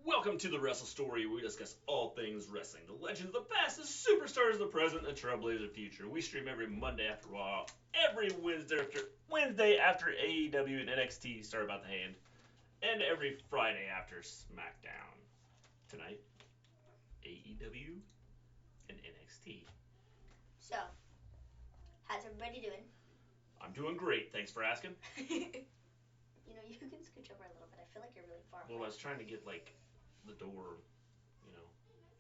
Welcome to the Wrestle Story, where we discuss all things wrestling. The legends of the past, the superstars of the present, and the trailblazers of the future. We stream every Monday after Raw, every Wednesday after AEW and NXT start about the hand, and every Friday after SmackDown. Tonight, AEW and NXT. So, how's everybody doing? I'm doing great, thanks for asking. You know, you can scooch over a little bit. I feel like you're really far away. Well, I was trying to get, the door,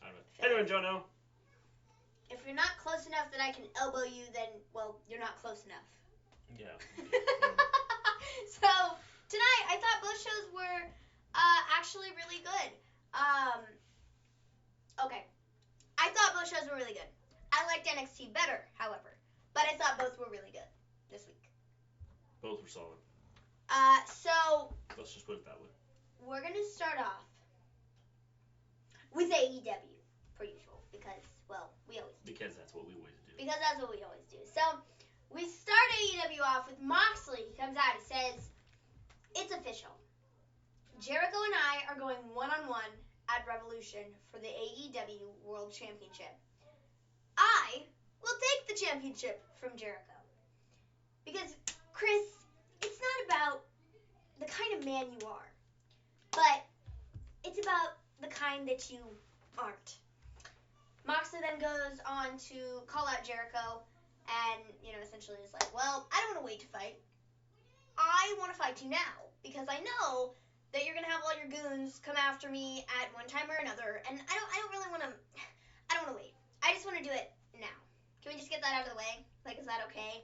out of it. How you doing, Jono? If you're not close enough that I can elbow you, then, well, you're not close enough. Yeah. So, tonight, I thought both shows were actually really good. Okay. I thought both shows were really good. I liked NXT better, however. But I thought both were really good this week. Both were solid. So... Let's just put it that way. We're going to start off with AEW, per usual, because, well, we always do. Because that's what we always do. Because that's what we always do. So, we start AEW off with Moxley. He comes out and says, it's official. Jericho and I are going one-on-one at Revolution for the AEW World Championship. I will take the championship from Jericho. Because, Chris, it's not about the kind of man you are, but it's about the kind that you aren't. Moxley then goes on to call out Jericho and, essentially is like, well, I don't want to wait to fight. I want to fight you now because I know that you're going to have all your goons come after me at one time or another, and I don't really want to, I don't want to wait. I just want to do it now. Can we just get that out of the way? Is that okay?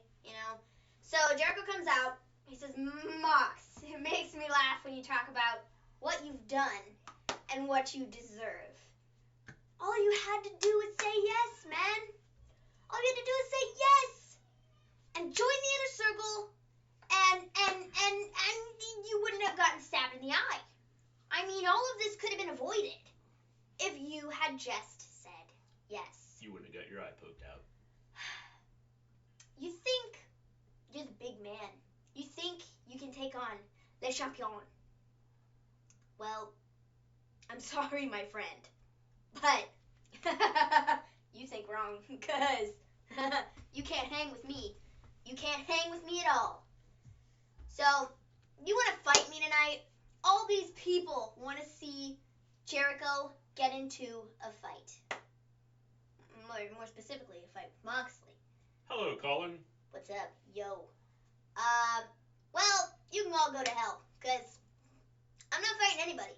So Jericho comes out. He says, Mox, it makes me laugh when you talk about what you've done and what you deserve. All you had to do was say yes, man. All you had to do is say yes and join the inner circle and you wouldn't have gotten stabbed in the eye. I mean, all of this could have been avoided if you had just said yes. You wouldn't have got your eye poked out. You think you're the big man. You think you can take on Le Champion. Well, I'm sorry, my friend, but you think wrong, because you can't hang with me. You can't hang with me at all. So, you want to fight me tonight? All these people want to see Jericho get into a fight. More specifically, a fight with Moxley. Hello, Colin. What's up, yo? Well, you can all go to hell, because I'm not fighting anybody.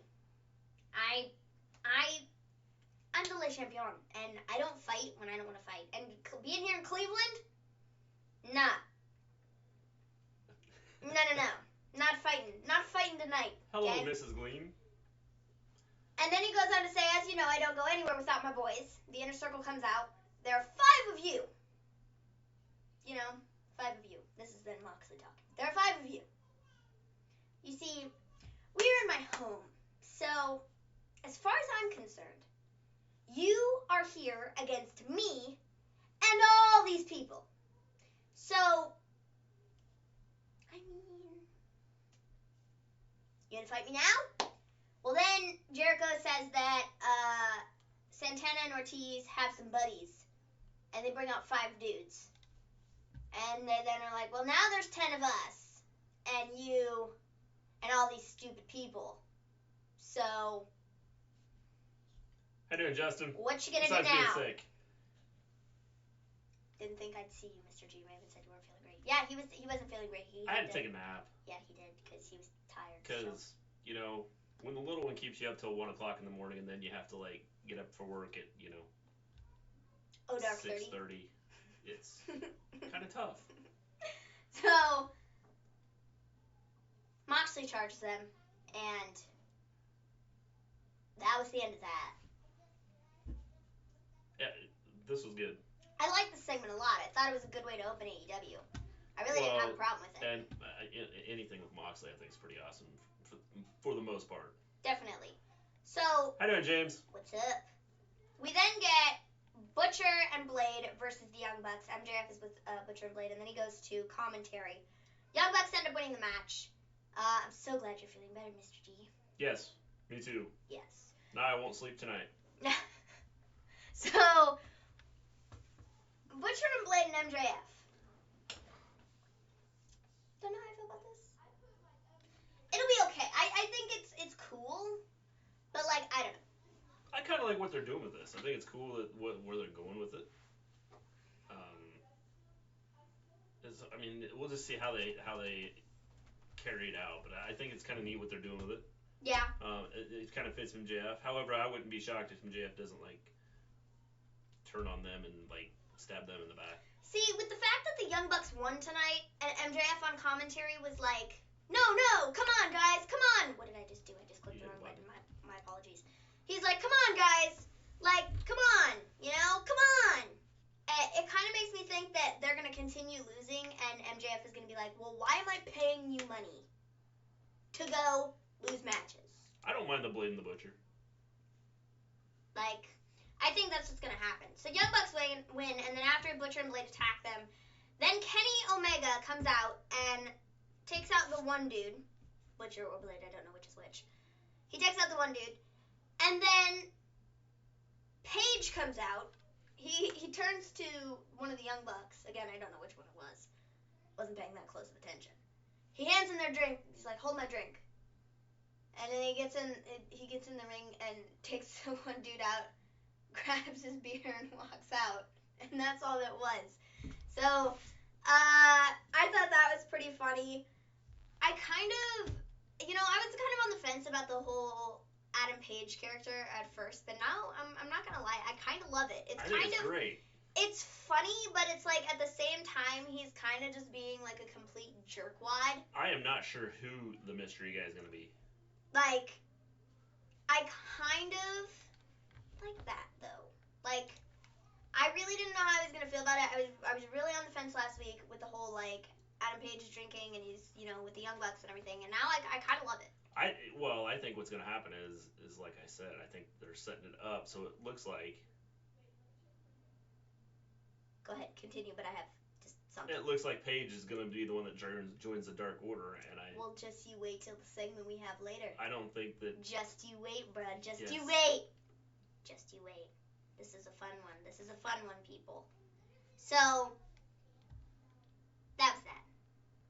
I'm the Le Champion, and I don't fight when I don't want to fight. And being here in Cleveland, nah. No. Not fighting tonight. Hello, okay? Mrs. Gleen. And then he goes on to say, as you know, I don't go anywhere without my boys. The inner circle comes out. There are 5 of you. 5 of you. This is then Moxley talking. There are 5 of you. You see, we're in my home. So, as far as I'm concerned, you are here against me and all these people. So, I mean, you gonna fight me now? Well, then Jericho says that Santana and Ortiz have some buddies, and they bring out 5 dudes. And they then are like, well, now there's 10 of us, and you, and all these stupid people. So, How you doing, Justin? what you gonna Besides do now? being sick. Didn't think I'd see you, Mr. G. Maven said you weren't feeling great. Yeah, he wasn't feeling great. I had to take a nap. Yeah, he did, because he was tired. Because, when the little one keeps you up till 1 o'clock in the morning and then you have to, get up for work at, dark 6:30, it's kind of tough. So, Moxley charges them, and that was the end of that. Yeah, this was good. I liked the segment a lot. I thought it was a good way to open AEW. I really didn't have a problem with it. And anything with Moxley, I think, is pretty awesome for the most part. Definitely. So, How you doing, James? what's up? We then get Butcher and Blade versus the Young Bucks. MJF is with Butcher and Blade, and then he goes to commentary. Young Bucks end up winning the match. I'm so glad you're feeling better, Mr. G. Yes, me too. Yes. Now I won't sleep tonight. So, Butcher and Blade and MJF. Don't know how I feel about this. It'll be okay. I think it's cool, but I don't know. I kind of like what they're doing with this. I think it's cool that where they're going with it. We'll just see how they carry it out. But I think it's kind of neat what they're doing with it. Yeah. It kind of fits MJF. However, I wouldn't be shocked if MJF doesn't turn on them and stab them in the back. See, with the fact that the Young Bucks won tonight, and MJF on commentary was like, no, come on, guys, come on. What did I just do? I just clicked the wrong button. My apologies. He's like, come on, guys. Come on. Come on. It kind of makes me think that they're going to continue losing, and MJF is going to be like, well, why am I paying you money to go lose matches? I don't mind the Blade and the Butcher. I think that's what's going to happen. So Young Bucks win, and then after Butcher and Blade attack them, then Kenny Omega comes out and takes out the one dude. Butcher or Blade, I don't know which is which. He takes out the one dude. And then Paige comes out. He turns to one of the Young Bucks. Again, I don't know which one it was. Wasn't paying that close of attention. He hands him their drink. He's like, hold my drink. And then he gets in the ring and takes the one dude out, grabs his beer and walks out. And that's all it was. So, I thought that was pretty funny. I was kind of on the fence about the whole Adam Page character at first, but now I'm not gonna lie, I kind of love it. I think it's great. It's funny, but it's at the same time he's kind of just being a complete jerkwad. I am not sure who the mystery guy is gonna be. I kind of like that though. I really didn't know how I was gonna feel about it. I was really on the fence last week with the whole Adam Page is drinking and he's with the Young Bucks and everything, and now I kind of love it. I think what's gonna happen is like I said, I think they're setting it up so it looks like. Go ahead, continue, but I have just something. It looks like Paige is gonna be the one that joins the Dark Order, and Well, just you wait till the segment we have later. I don't think that. Just you wait, bruh. Just Yes. you wait. Just you wait. This is a fun one. This is a fun one, people. So, that was that.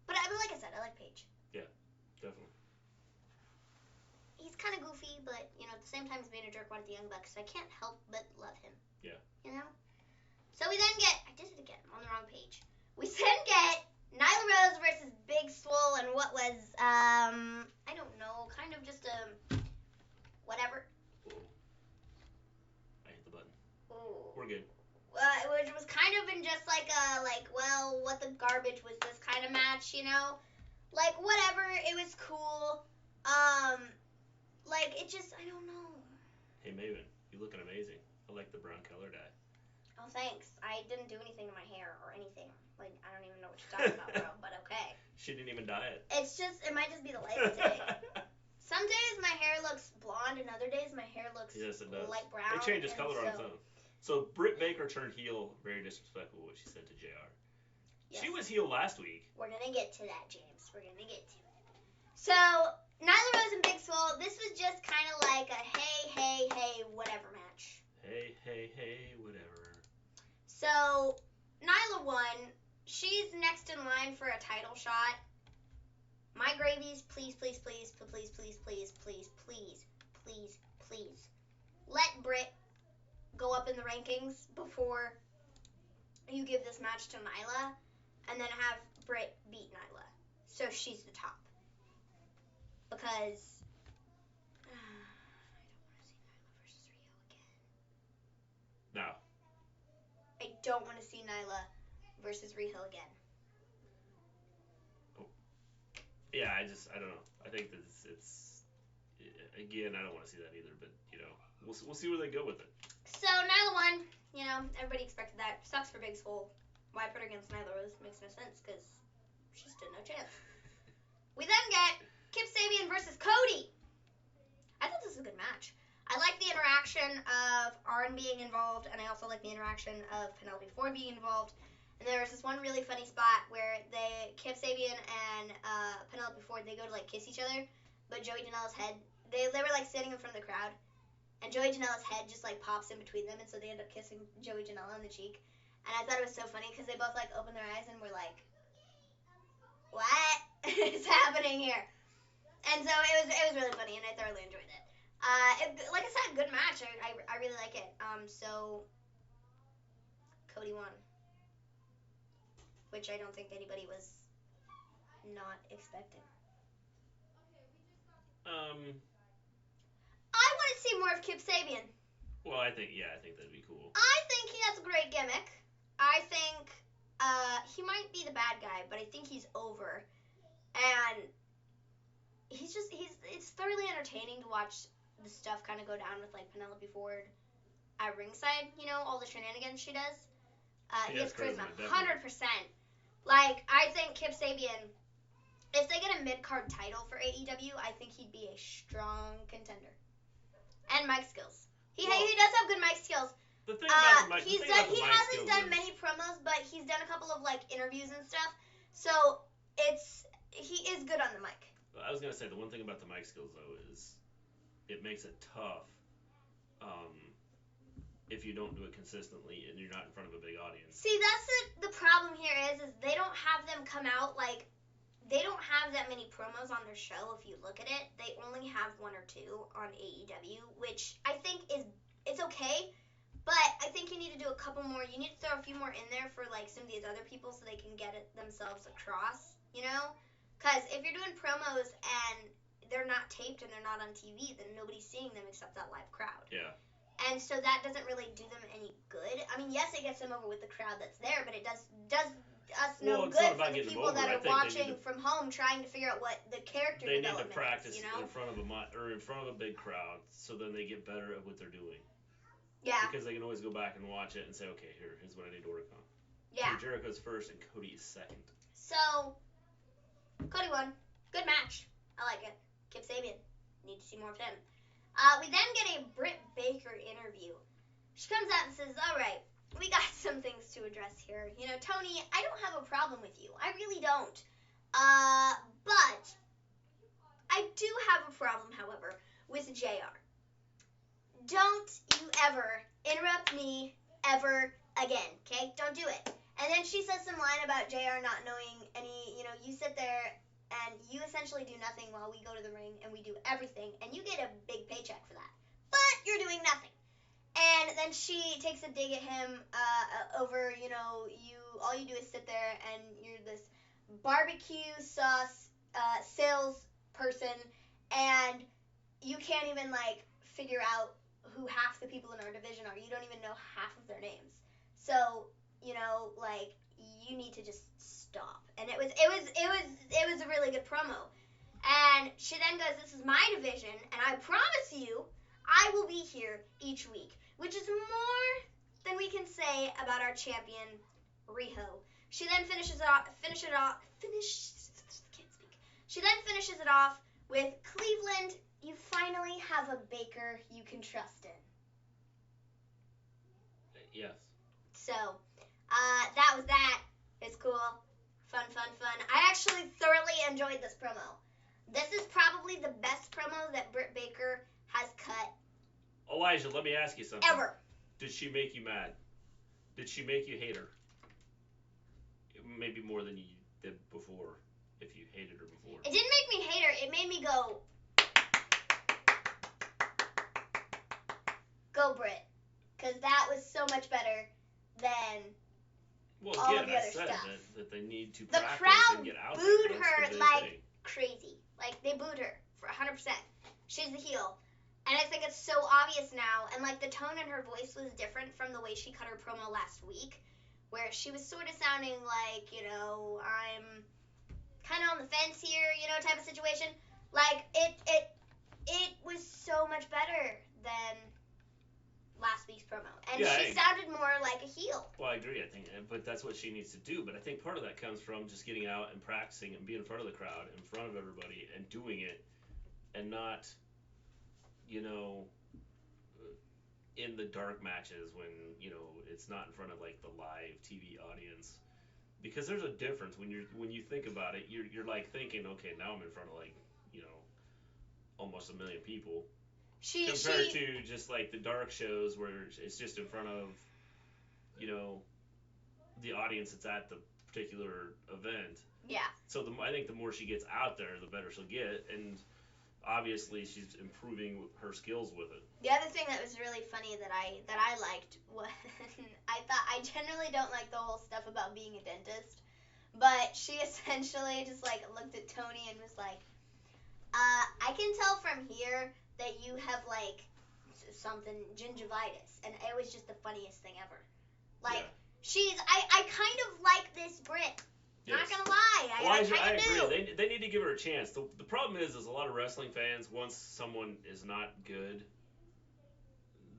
But like I said, I like Paige. Yeah, definitely. He's kind of goofy, but, at the same time he's being a jerkwad at the Young Bucks, so I can't help but love him. Yeah. So we then get, I did it again, I'm on the wrong page. We then get Nyla Rose versus Big Swole and what was, I don't know, kind of just a, whatever. Whoa. I hit the button. Ooh. We're good. Which was kind of in just well, what the garbage was this kind of match, Like, whatever, it was cool. Like, it just, I don't know. Hey, Maven, you looking amazing. I like the brown color dye. Oh, thanks. I didn't do anything to my hair or anything. Like, I don't even know what you're talking about, bro, but okay. She didn't even dye it. It's just, it might just be the light of the day. Some days my hair looks blonde, and other days my hair looks Yes, it does. light brown. It changes color on its own. So Britt Baker turned heel. Very disrespectful what she said to JR. Yes. She was heel last week. We're going to get to that, James. We're going to get to it. So, Nyla Rose and Big Swole, this was just kind of like a hey, whatever match. Hey, whatever. So, Nyla won. She's next in line for a title shot. My gravies, please, let Britt go up in the rankings before you give this match to Nyla, and then have Britt beat Nyla, so she's the top. Because I don't want to see Nyla versus Riho again. Oh. Yeah, I don't know. I think that it's again, I don't want to see that either, but, we'll see where they go with it. So, Nyla won. Everybody expected that. Sucks for Big Swole. Why put her against Nyla Rose? Makes no sense, because she stood no chance. We then get Kip Sabian versus Cody. I thought this was a good match. I like the interaction of Arn being involved, and I also like the interaction of Penelope Ford being involved. And there was this one really funny spot where Kip Sabian and Penelope Ford, they go to, kiss each other, but Joey Janela's head, they were, standing in front of the crowd, and Joey Janela's head just, pops in between them, and so they end up kissing Joey Janela on the cheek. And I thought it was so funny, because they both, opened their eyes and were like, what is happening here? And so it was really funny, and I thoroughly enjoyed it. Like I said, good match. I really like it. So Cody won, which I don't think anybody was not expecting. I want to see more of Kip Sabian. Well, I think that'd be cool. I think he has a great gimmick. I think he might be the bad guy, but I think he's over. And it's thoroughly entertaining to watch the stuff kind of go down with, Penelope Ford at ringside, all the shenanigans she does. He has charisma, 100%. I think Kip Sabian, if they get a mid-card title for AEW, I think he'd be a strong contender. And mic skills. He does have good mic skills. The thing about the mic, he hasn't done many promos, but he's done a couple of interviews and stuff. So he is good on the mic. I was gonna say the one thing about the mic skills though is it makes it tough if you don't do it consistently and you're not in front of a big audience. See, that's the problem here is they don't have them come out they don't have that many promos on their show. If you look at it, they only have one or two on AEW, which I think it's okay. But I think you need to do a couple more. You need to throw a few more in there for some of these other people so they can get it themselves across, Because if you're doing promos and they're not taped and they're not on TV, then nobody's seeing them except that live crowd. Yeah. And so that doesn't really do them any good. I mean, yes, it gets them over with the crowd that's there, but it does us no good for the people that are watching from home trying to figure out what the character development is. They need to practice in front of a big crowd so then they get better at what they're doing. Yeah. Because they can always go back and watch it and say, okay, here's what I need to work on. Yeah. So Jericho's first and Cody is second. So, Cody won. Good match. I like it. Kip Sabian. Need to see more of him. We then get a Britt Baker interview. She comes out and says, all right, we got some things to address here. Tony, I don't have a problem with you. I really don't. But I do have a problem, however, with JR. Don't you ever interrupt me ever again, okay? Don't do it. And then she says some line about JR not knowing any, you sit there and you essentially do nothing while we go to the ring and we do everything, and you get a big paycheck for that. But you're doing nothing. And then she takes a dig at him over, all you do is sit there and you're this barbecue sauce sales person, and you can't even, figure out who half the people in our division are. You don't even know half of their names. So, you need to just stop. And it was a really good promo. And she then goes, this is my division, and I promise you, I will be here each week, which is more than we can say about our champion, Riho. She then finishes it off with Cleveland, you finally have a Baker you can trust in. Yes. So, that was that. It's cool. Fun. I actually thoroughly enjoyed this promo. This is probably the best promo that Britt Baker has cut. Elijah, let me ask you something. Ever. Did she make you mad? Did she make you hate her? Maybe more than you did before, if you hated her before. It didn't make me hate her. It made me go Britt. Because that was so much better than all of the other stuff. That they need to the practice crowd and get out booed there. her like crazy. Like, they booed her for 100%. She's the heel. And I think it's so obvious now. And, like, the tone in her voice was different from the way she cut her promo last week, where she was sort of sounding like, you know, I'm kind of on the fence here, you know, type of situation. Like, it was so much better than last week's promo. And she sounded more like a heel. Well, I agree, I think, but that's what she needs to do. But I think part of that comes from just getting out and practicing and being in front of the crowd, in front of everybody, and doing it, and not, you know, in the dark matches when, you know, it's not in front of, like, the live TV audience. Because there's a difference when you think about it. You're like thinking, okay, now I'm in front of, like, you know, almost 1 million people. Compared to just like the dark shows where it's just in front of, you know, the audience that's at the particular event. Yeah. So I think the more she gets out there, the better she'll get, and obviously she's improving her skills with it. The other thing that was really funny that I liked was I generally don't like the whole stuff about being a dentist, but she essentially just like looked at Tony and was like, I can tell from here that you have, like, something, gingivitis. And it was just the funniest thing ever. Like, I kind of like this Brit. Yes. Not gonna lie. I agree. They need to give her a chance. The problem is a lot of wrestling fans, once someone is not good,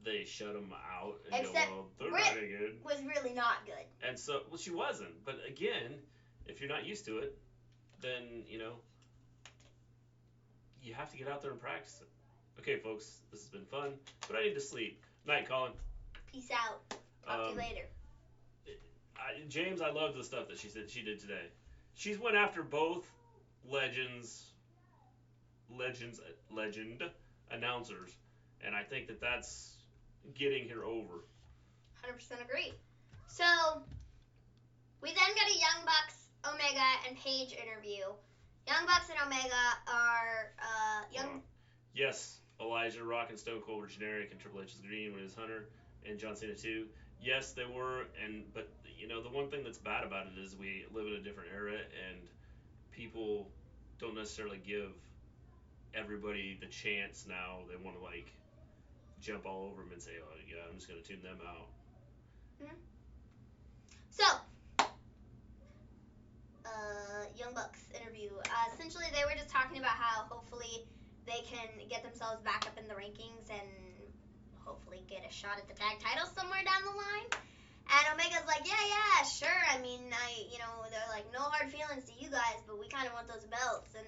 they shut them out and Except go, well, they're Brit not any good. Was really not good. And so, well, she wasn't. But again, if you're not used to it, then, you know, you have to get out there and practice it. Okay, folks, this has been fun, but I need to sleep. Night, Colin. Peace out. Talk to you later. James, I love the stuff that she did today. She's went after both legend announcers, and I think that's getting her over. 100% agree. So, we then got a Young Bucks, Omega, and Paige interview. Young Bucks and Omega are Yes, Elijah, Rock, and Stone Cold were generic, and Triple H is green when it's Hunter, and John Cena too. Yes, they were, but you know, the one thing that's bad about it is we live in a different era, and people don't necessarily give everybody the chance now. They want to, like, jump all over them and say, oh yeah, I'm just going to tune them out. Mm-hmm. So, Young Bucks interview. Essentially, they were just talking about how hopefully they can get themselves back up in the rankings and hopefully get a shot at the tag titles somewhere down the line. And Omega's like, yeah, sure. I mean, they're like, no hard feelings to you guys, but we kind of want those belts. And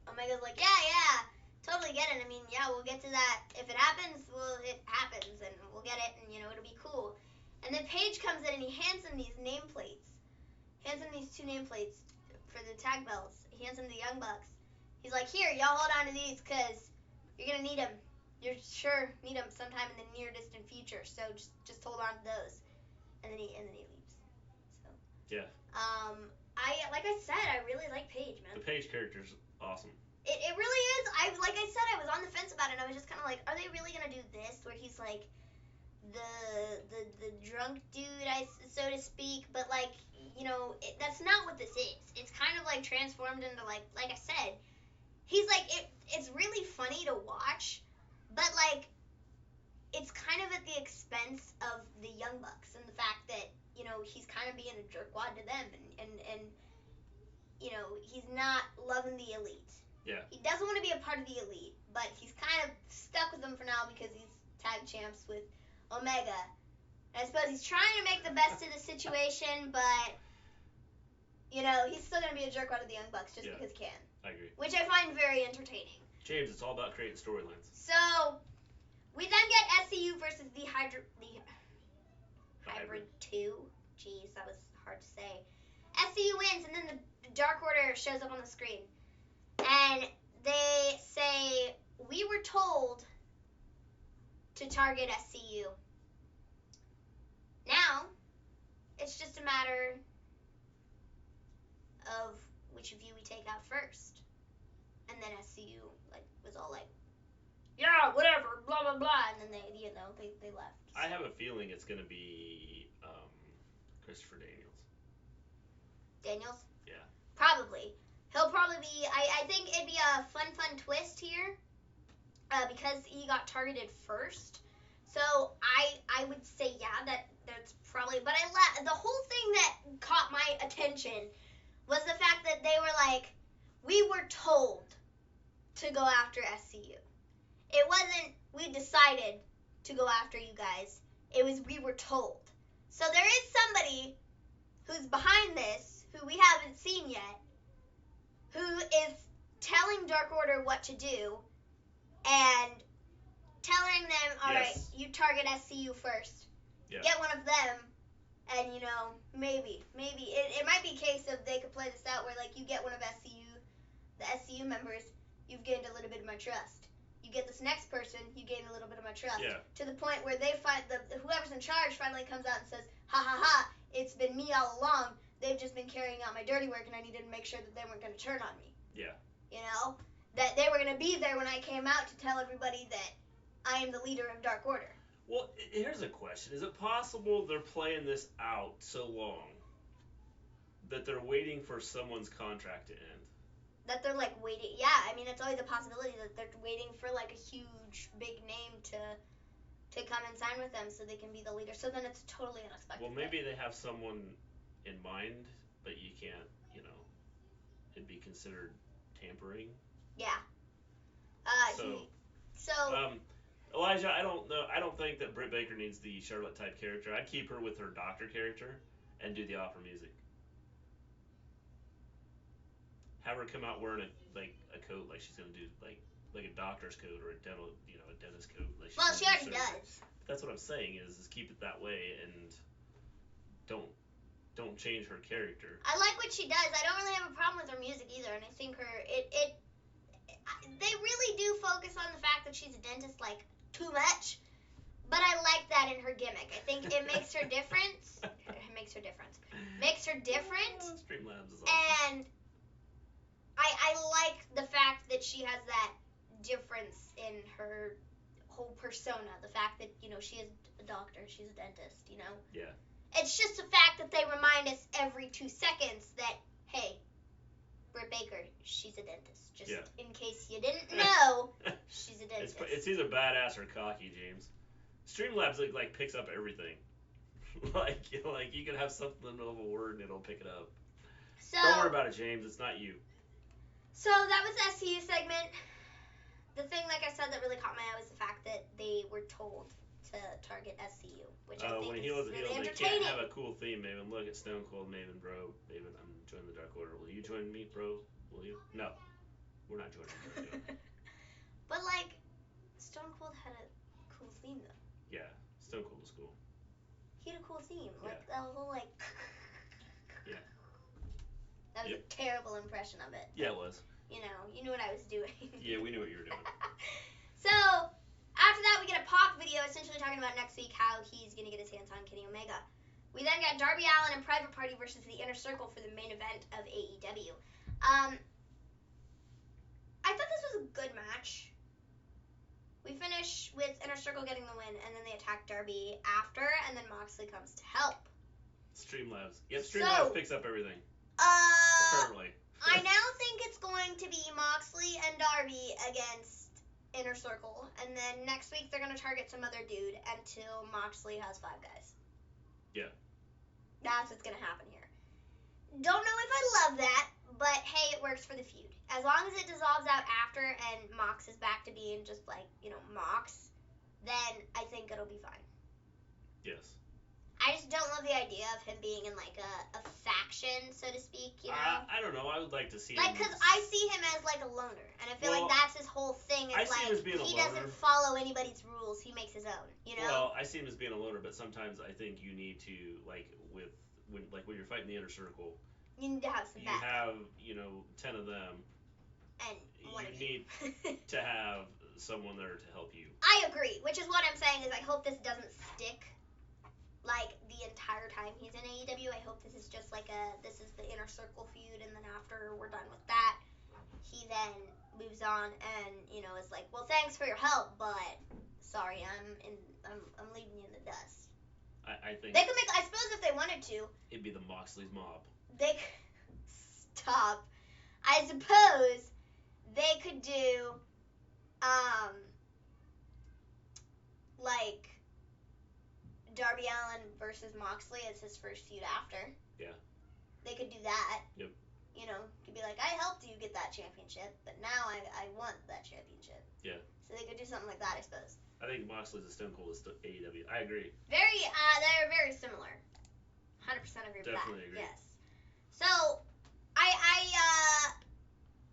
Omega's like, yeah, totally get it. I mean, yeah, we'll get to that. If it happens, well, it happens, and we'll get it, and, you know, it'll be cool. And then Paige comes in, and he hands him these nameplates. Hands him these 2 nameplates for the tag belts. He hands them to the Young Bucks. He's like, here, y'all hold on to these, because you're going to need them. You're sure need them sometime in the near distant future, so just hold on to those. And then he leaves. So. Yeah. Like I said, I really like Paige, man. The Paige character's awesome. It really is. Like I said, I was on the fence about it, and I was just kind of like, are they really going to do this, where he's like the drunk dude, so to speak, but, like, you know, that's not what this is. It's kind of, like, transformed into, like I said, he's, like, it's really funny to watch, but, like, it's kind of at the expense of the Young Bucks and the fact that, you know, he's kind of being a jerkwad to them, and you know, he's not loving the Elite. Yeah. He doesn't want to be a part of the Elite, but he's kind of stuck with them for now because he's tag champs with Omega. And I suppose he's trying to make the best of the situation, but, you know, he's still going to be a jerk out of the Young Bucks just because he can. I agree. Which I find very entertaining. James, it's all about creating storylines. So, we then get STU versus the Hybrid 2. Jeez, that was hard to say. STU wins, and then the Dark Order shows up on the screen. And they say, we were told to target SCU. Now, it's just a matter of which of you we take out first. And then SCU was all like, yeah, whatever, blah, blah, blah. And then they left. I have a feeling it's going to be Christopher Daniels. Daniels? Yeah. Probably. He'll probably be, I think it'd be a fun twist here. Because he got targeted first. So I would say, yeah, that's probably, but the whole thing that caught my attention was the fact that they were like, we were told to go after SCU. It wasn't, we decided to go after you guys. It was, we were told. So there is somebody who's behind this, who we haven't seen yet, who is telling Dark Order what to do, and telling them, all right, you target SCU first. Yeah. Get one of them, and, you know, maybe. It might be a case of they could play this out where, like, you get one of the SCU members, you've gained a little bit of my trust. You get this next person, you gain a little bit of my trust. Yeah. To the point where they find, whoever's in charge finally comes out and says, ha ha ha, it's been me all along. They've just been carrying out my dirty work, and I needed to make sure that they weren't going to turn on me. Yeah. You know? That they were going to be there when I came out to tell everybody that I am the leader of Dark Order. Well, here's a question. Is it possible they're playing this out so long that they're waiting for someone's contract to end? That they're, like, waiting. Yeah, I mean, it's always a possibility that they're waiting for, like, a huge, big name to come and sign with them so they can be the leader. So then it's totally unexpected. Well, maybe they have someone in mind, but you can't, you know, it'd be considered tampering. Yeah. Elijah, I don't know. I don't think that Britt Baker needs the Charlotte type character. I'd keep her with her doctor character and do the opera music. Have her come out wearing a coat like she's gonna do like a doctor's coat or a dentist coat. Like she already does. That's what I'm saying is keep it that way and don't change her character. I like what she does. I don't really have a problem with her music either, and I think they really do focus on the fact that she's a dentist like too much, but I like that in her gimmick. I think it makes her different. Makes her different. Streamlabs is awesome. And I like the fact that she has that difference in her whole persona. The fact that, you know, she is a doctor, she's a dentist, you know? Yeah. It's just the fact that they remind us every 2 seconds that, hey, Britt Baker, she's a dentist. Just in case you didn't know, she's a dentist. It's either badass or cocky, James. Streamlabs like picks up everything. like you can have something of a word and it'll pick it up. So, don't worry about it, James. It's not you. So that was the SCU segment. The thing, like I said, that really caught my eye was the fact that they were told to target SCU, which I think is really entertaining. They can't have a cool theme, Maven. Look at Stone Cold Maven, bro. Maven, I'm joining the Dark Order. Will you join me, bro? Will you? No. We're not joining the But, like, Stone Cold had a cool theme, though. Yeah, Stone Cold was cool. He had a cool theme. Like, yeah. that whole, like... Yeah. That was a terrible impression of it. Yeah, it was. You know, you knew what I was doing. Yeah, we knew what you were doing. So, after that, we get a Pac video essentially talking about next week how he's going to get his hands on Kenny Omega. We then got Darby Allin and Private Party versus the Inner Circle for the main event of AEW. I thought this was a good match. We finish with Inner Circle getting the win, and then they attack Darby after, and then Moxley comes to help. Streamlabs. Yep, Streamlabs picks up everything. Apparently. I now think it's going to be Moxley and Darby against Inner Circle, and then next week they're going to target some other dude until Moxley has 5 guys. Yeah. That's what's going to happen here. Don't know if I love that, but hey, it works for the feud. As long as it dissolves out after and Mox is back to being just like, Mox, then I think it'll be fine. Yes. I just don't love the idea of him being in like a faction, so to speak, I don't know. I would like to see him. Like, because I see him as like a loner, and I feel like that's his whole thing. Is see him as being a he loner. Doesn't follow anybody's rules. He makes his own. Well, I see him as being a loner, but sometimes I think you need to when you're fighting the inner circle. You need to have some backup. You have 10 of them. And one you of need to have someone there to help you. I agree, which is what I'm saying is I hope this doesn't stick like the entire time he's in AEW. I hope this is just like this is the inner circle feud, and then after we're done with that, he then moves on and is like, well, thanks for your help, but sorry, I'm leaving you in the dust. I think they could make. I suppose if they wanted to, it'd be the Moxley's mob. They stop. I suppose they could do like Darby Allin versus Moxley as his first feud after. Yeah. They could do that. Yep. Could be like, I helped you get that championship, but now I want that championship. Yeah. So they could do something like that, I suppose. I think Moxley's a Stone Cold AEW. I agree. They're very similar. 100% agree with that. Definitely agree. Yes. So, I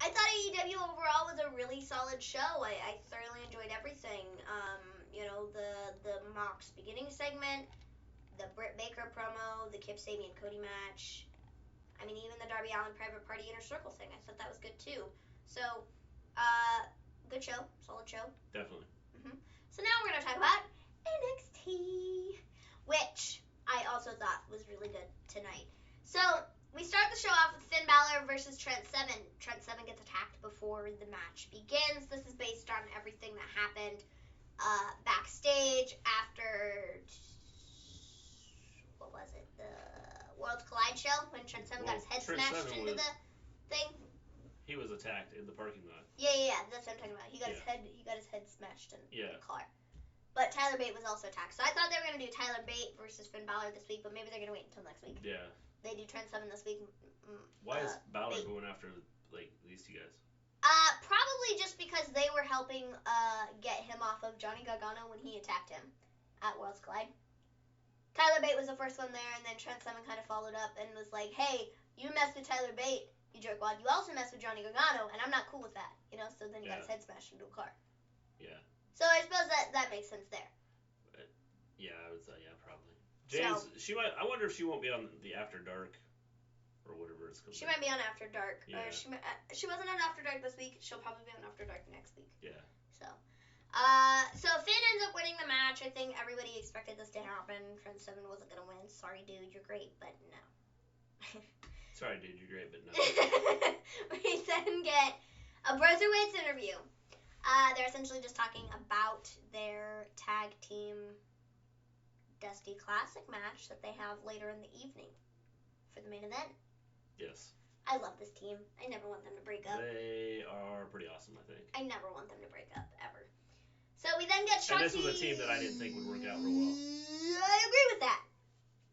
thought AEW overall was a really solid show. I thoroughly enjoyed everything. The Mox beginning segment, the Britt Baker promo, the Kip Sabian Cody match. I mean, even the Darby Allin Private Party Inner Circle thing. I thought that was good too. So, good show, solid show. Definitely. So now we're gonna talk about NXT, which I also thought was really good tonight. So we start the show off with Finn Balor versus Trent Seven. Trent Seven gets attacked before the match begins. This is based on everything that happened backstage after, what was it, the Worlds Collide show when Trent Seven got his head smashed into the thing. He was attacked in the parking lot. Yeah, that's what I'm talking about. He got his head smashed in the car. But Tyler Bate was also attacked. So I thought they were going to do Tyler Bate versus Finn Balor this week, but maybe they're going to wait until next week. Yeah. They do Trent Seven this week. Why is Balor going after these two guys? Probably just because they were helping get him off of Johnny Gargano when he attacked him at Worlds Collide. Tyler Bate was the first one there, and then Trent Seven kind of followed up and was like, hey, you messed with Tyler Bate, you jerkwad. You also messed with Johnny Gargano, and I'm not cool with that. So then he got his head smashed into a car. Yeah. So I suppose that makes sense there. Yeah, I would say, probably. James, I wonder if she won't be on the After Dark or whatever it's called. She might be on After Dark. Yeah. She wasn't on After Dark this week. She'll probably be on After Dark next week. Yeah. So Finn ends up winning the match. I think everybody expected this to happen. Trent Seven wasn't going to win. Sorry, dude, you're great, but no. Sorry, dude, you're great, but no. We then get a Broserweights interview. They're essentially just talking about their tag team Dusty Classic match that they have later in the evening for the main event. Yes. I love this team. I never want them to break up. They are pretty awesome, I think. I never want them to break up, ever. So we then get Shotzi. And this was a team that I didn't think would work out real well. I agree with that.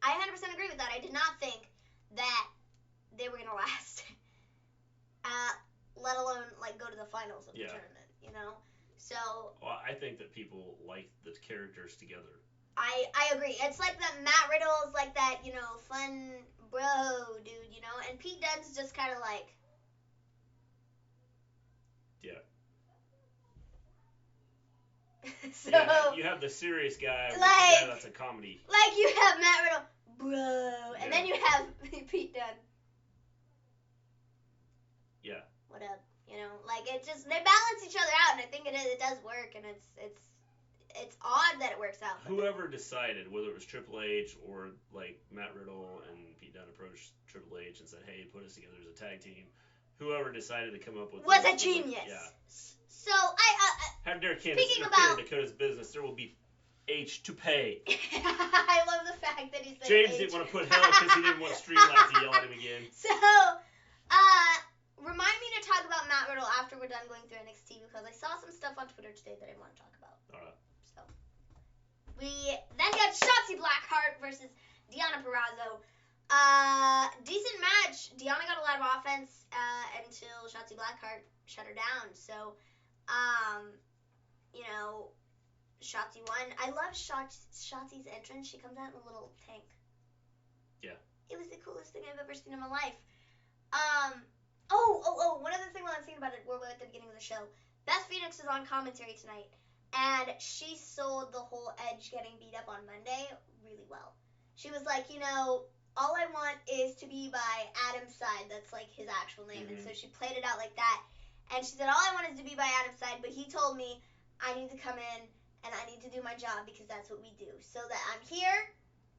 I 100% agree with that. I did not think that they were going to last. Let alone, go to the finals of the tournament, So... Well, I think that people like the characters together. I agree. It's like that Matt Riddle's like that, fun bro dude, and Pete Dunne's just kind of like... Yeah. So... Yeah, you have the serious guy with the guy that's a comedy. Like you have Matt Riddle, bro, and then you have Pete Dunne. Yeah. What up? It just, they balance each other out, and I think it does work, and it's odd that it works out. Whoever decided, whether it was Triple H or Matt Riddle and Pete Dunne approached Triple H and said, hey, put us together as a tag team. Whoever decided to come up with was a genius. Yeah. So I have Derek Candace interfere in Dakota's business. There will be H to pay. I love the fact that he said James H. didn't want to put hell because he didn't want Streamlight to yell at him again. So, remind me to talk about Matt Riddle after we're done going through NXT because I saw some stuff on Twitter today that I want to talk about. Alright. So, we then get Shotzi Blackheart versus Deonna Purrazzo. Decent match. Deonna got a lot of offense until Shotzi Blackheart shut her down. So, you know, Shotzi won. I love Shotzi's entrance. She comes out in a little tank. Yeah. It was the coolest thing I've ever seen in my life. One other thing while I'm thinking about it, we're at the beginning of the show. Beth Phoenix is on commentary tonight, and she sold the whole Edge getting beat up on Monday really well. She was like, you know, all I want is to be by Adam's side. That's like his actual name. And so she played it out like that. And she said, all I want is to be by Adam's side, but he told me I need to come in and I need to do my job because that's what we do. So that I'm here.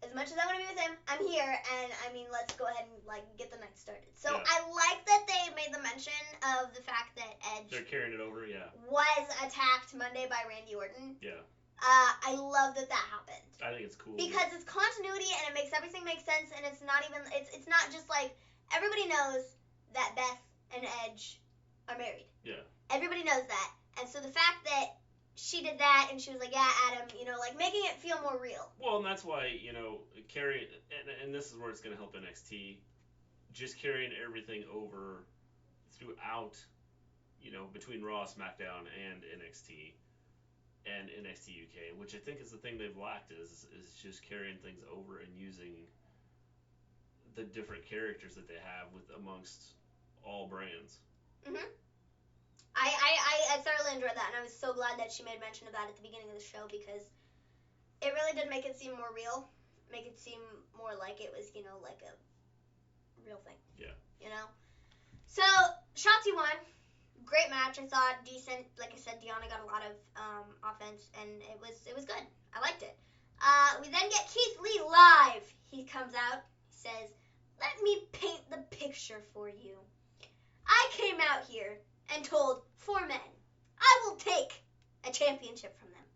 As much as I want to be with him, I'm here, and I mean, let's go ahead and like get the night started. So I like that they made the mention of the fact that Edge they're carrying it over, was attacked Monday by Randy Orton. Yeah. I love that happened. I think it's cool because it's continuity and it makes everything make sense, and it's not even it's not just like everybody knows that Beth and Edge are married. Yeah. Everybody knows that, and so the fact that she did that, and she was like, yeah, Adam, you know, like, making it feel more real. Well, and that's why, you know, carrying, and this is where it's going to help NXT, just carrying everything over throughout, you know, between Raw, SmackDown, and NXT UK, which I think is the thing they've lacked, is just carrying things over and using the different characters that they have with amongst all brands. Mm-hmm. I thoroughly enjoyed that, and I was so glad that she made mention of that at the beginning of the show, because it really did make it seem more real, make it seem more like it was, you know, like a real thing. Yeah. You know? So, Shotzi won. Great match, I thought. Decent. Like I said, Deonna got a lot of offense, and it was good. I liked it. We then get Keith Lee live. He comes out, says, "Let me paint the picture for you. I came out here and told 4 men, I will take a championship from them."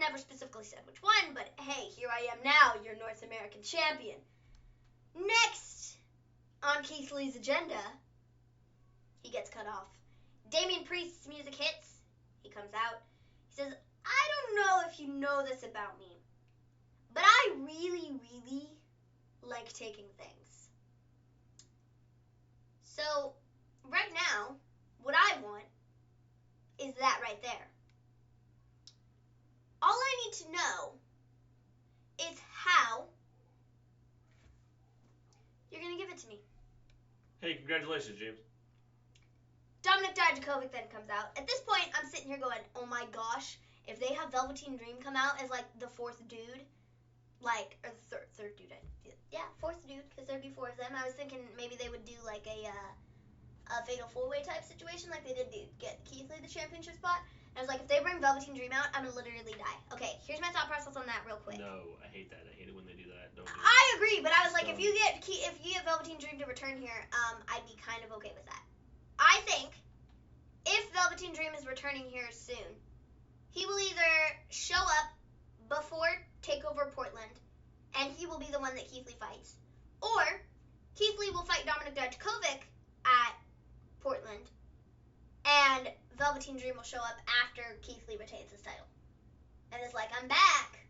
Never specifically said which one, but hey, here I am now, your North American champion. Next on Keith Lee's agenda, he gets cut off. Damian Priest's music hits. He comes out. He says, "I don't know if you know this about me, but I really, really like taking things. So, right now, what I want is that right there. All I need to know is how you're going to give it to me." Hey, congratulations, James. Dominik Dijakovic then comes out. At this point, I'm sitting here going, oh my gosh, if they have Velveteen Dream come out as like the 4th dude, like, or the third dude, yeah, 4th dude, because there'd be 4 of them. I was thinking maybe they would do like a fatal 4-way type situation like they did to get Keith Lee the championship spot. And I was like, if they bring Velveteen Dream out, I'm gonna literally die. Okay, here's my thought process on that real quick. No, I hate that. I hate it when they do that. Don't do I agree, but I was like, if you get Velveteen Dream to return here, I'd be kind of okay with that. I think if Velveteen Dream is returning here soon, he will either show up before TakeOver Portland, and he will be the one that Keith Lee fights, or Keith Lee will fight Dominik Dijakovic at Portland, and Velveteen Dream will show up after Keith Lee retains his title. And it's like, I'm back.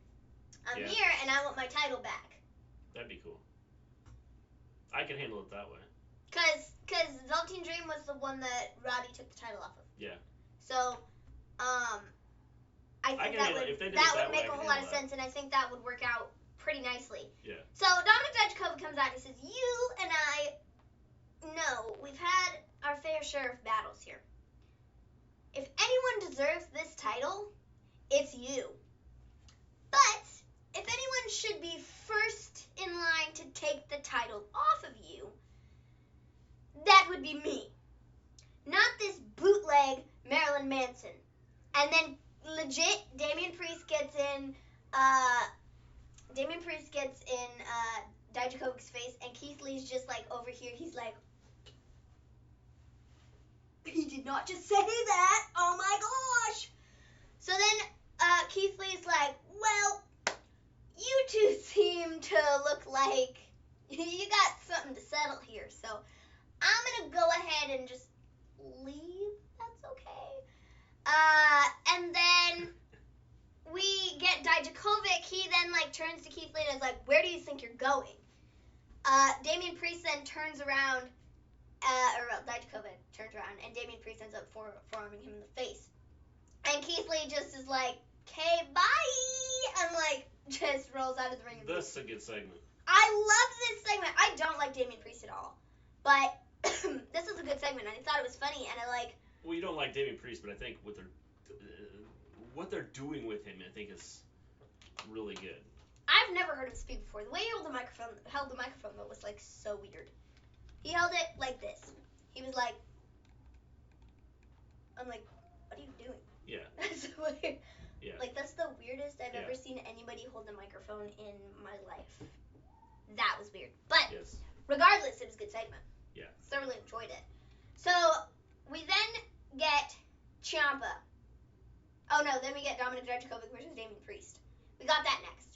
I'm here, and I want my title back. That'd be cool. I can handle it that way. Because Velveteen Dream was the one that Roddy took the title off of. Yeah. So, I think that would make a whole lot of sense, and I think that would work out pretty nicely. Yeah. So, Dominik Dijakovic comes out and he says, you and I know we've had our fair share of battles here. If anyone deserves this title, it's you. But if anyone should be first in line to take the title off of you, that would be me. Not this bootleg Marilyn Manson. And then legit, Damian Priest gets in Dijakovic's face, and Keith Lee's just like over here. He's like, he did not just say that. Oh my gosh. So then Keith Lee's like, well, you two seem to look like you got something to settle here. So I'm going to go ahead and just leave. That's okay. And then we get Dijakovic. He then turns to Keith Lee and is like, "Where do you think you're going?" Damian Priest then turns around, Dijakovic turns around, and Damian Priest ends up forearming him in the face. And Keith Lee just is like, "Okay, bye," and just rolls out of the ring. That's a good segment. I love this segment. I don't like Damian Priest at all, but this is a good segment, and I thought it was funny, and I like. Well, you don't like Damian Priest, but I think what they're doing with him, I think, is really good. I've never heard him speak before. The way he held the microphone though was so weird. He held it like this. He was like, I'm like, what are you doing? Yeah. That's weird. Yeah. That's the weirdest I've ever seen anybody hold a microphone in my life. That was weird. But yes. Regardless, it was a good segment. Yeah. Thoroughly enjoyed it. So we then get Ciampa. Oh no, then we get Dominic Dijakovic versus Damian Priest. We got that next.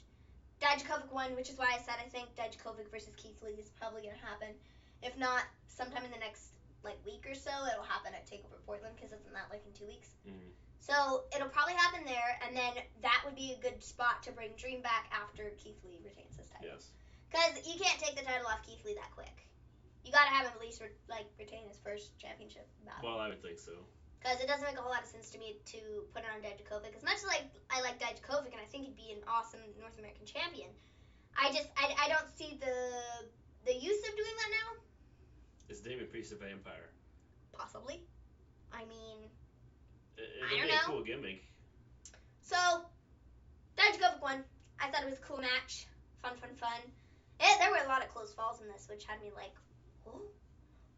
Dijakovic won, which is why I said I think Dijakovic versus Keith Lee is probably going to happen. If not, sometime in the next week or so, it'll happen at TakeOver Portland, because isn't that in 2 weeks? Mm-hmm. So it'll probably happen there, and then that would be a good spot to bring Dream back after Keith Lee retains his title. Yes. Because you can't take the title off Keith Lee that quick. You got to have him at least retain his first championship battle. Well, I would think so. Because it doesn't make a whole lot of sense to me to put it on Dijakovic. As much as I like Dijakovic, and I think he'd be an awesome North American champion, I don't see the use of doing that now. Is Damian Priest a vampire? Possibly. I mean, It'd I don't be know. a cool gimmick. So, Dijakovic won. I thought it was a cool match. Fun. There were a lot of close falls in this, which had me like,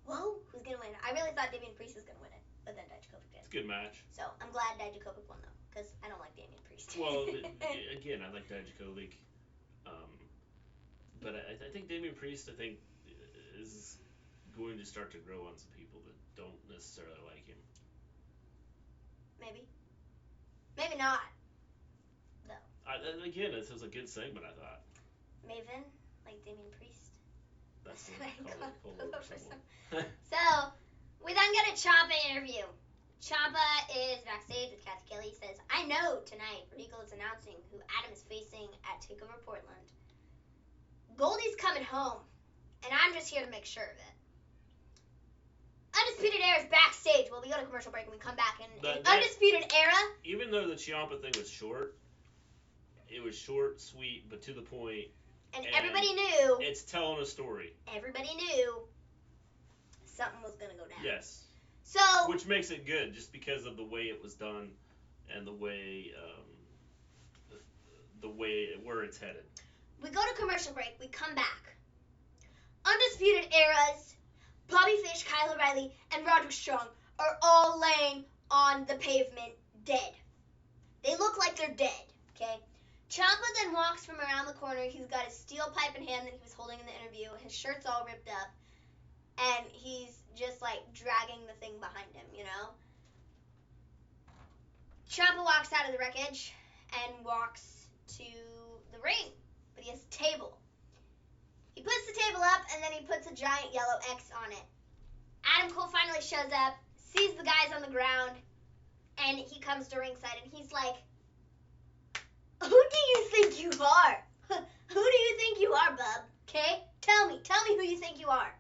whoa, who's going to win? I really thought Damian Priest was going to win it, but then Dijakovic did. It's a good match. So, I'm glad Dijakovic won, though, because I don't like Damian Priest. Well, again, I like Dijakovic. But I think Damian Priest, is going to start to grow on some people that don't necessarily like him. Maybe. Maybe not, though. Again, this was a good segment, I thought. Maven, like Damian Priest. That's what I call it over someone. So, we then get a Ciampa interview. Ciampa is backstage with Kathy Kelly. He says, "I know tonight Regal is announcing who Adam is facing at TakeOver Portland. Goldie's coming home, and I'm just here to make sure of it." Undisputed Era is backstage. Well, we go to commercial break and we come back. And Undisputed Era. Even though the Ciampa thing was short, it was short, sweet, but to the point. And everybody knew. It's telling a story. Everybody knew something was going to go down. Yes. So. Which makes it good, just because of the way it was done and the way where it's headed. We go to commercial break. We come back. Undisputed Era's Bobby Fish, Kyle O'Reilly, and Roderick Strong are all laying on the pavement dead. They look like they're dead, okay? Ciampa then walks from around the corner. He's got a steel pipe in hand that he was holding in the interview. His shirt's all ripped up. And he's just, dragging the thing behind him, you know? Ciampa walks out of the wreckage and walks to the ring. But he has a table. He puts the table up, and then he puts a giant yellow X on it. Adam Cole finally shows up, sees the guys on the ground, and he comes to ringside, and he's like, "Who do you think you are? Who do you think you are, bub? Okay? Tell me who you think you are.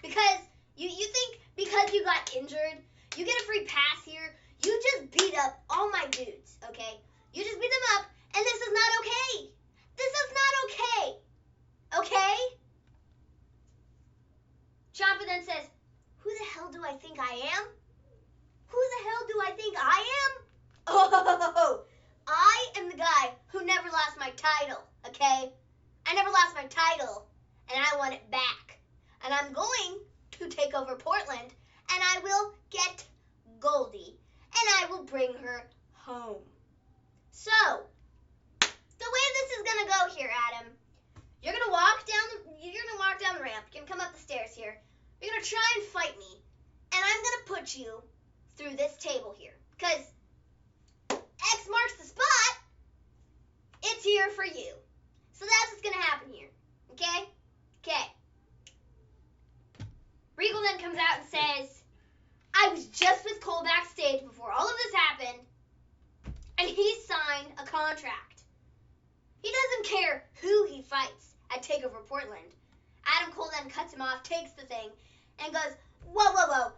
Because you think because you got injured, you get a free pass here, you just beat up all my dudes, okay? You just beat them up, and this is not okay. This is not okay. Okay?" Ciampa then says, "Who the hell do I think I am? Who the hell do I think I am? Oh, I am the guy who never lost my title, okay? I never lost my title, and I want it back. And I'm going to take over Portland, and I will get Goldie, and I will bring her home." So, the way this is gonna go here, Adam, you're gonna walk down the ramp. You're gonna come up the stairs here. You're gonna try and fight me, and I'm gonna put you through this table here, because X marks the spot. It's here for you. So that's what's gonna happen here. Okay? Okay. Regal then comes out and says, "I was just with Cole backstage before all of this happened, and he signed a contract. He doesn't care who he fights at TakeOver Portland. Adam Cole then cuts him off, takes the thing, and goes, whoa,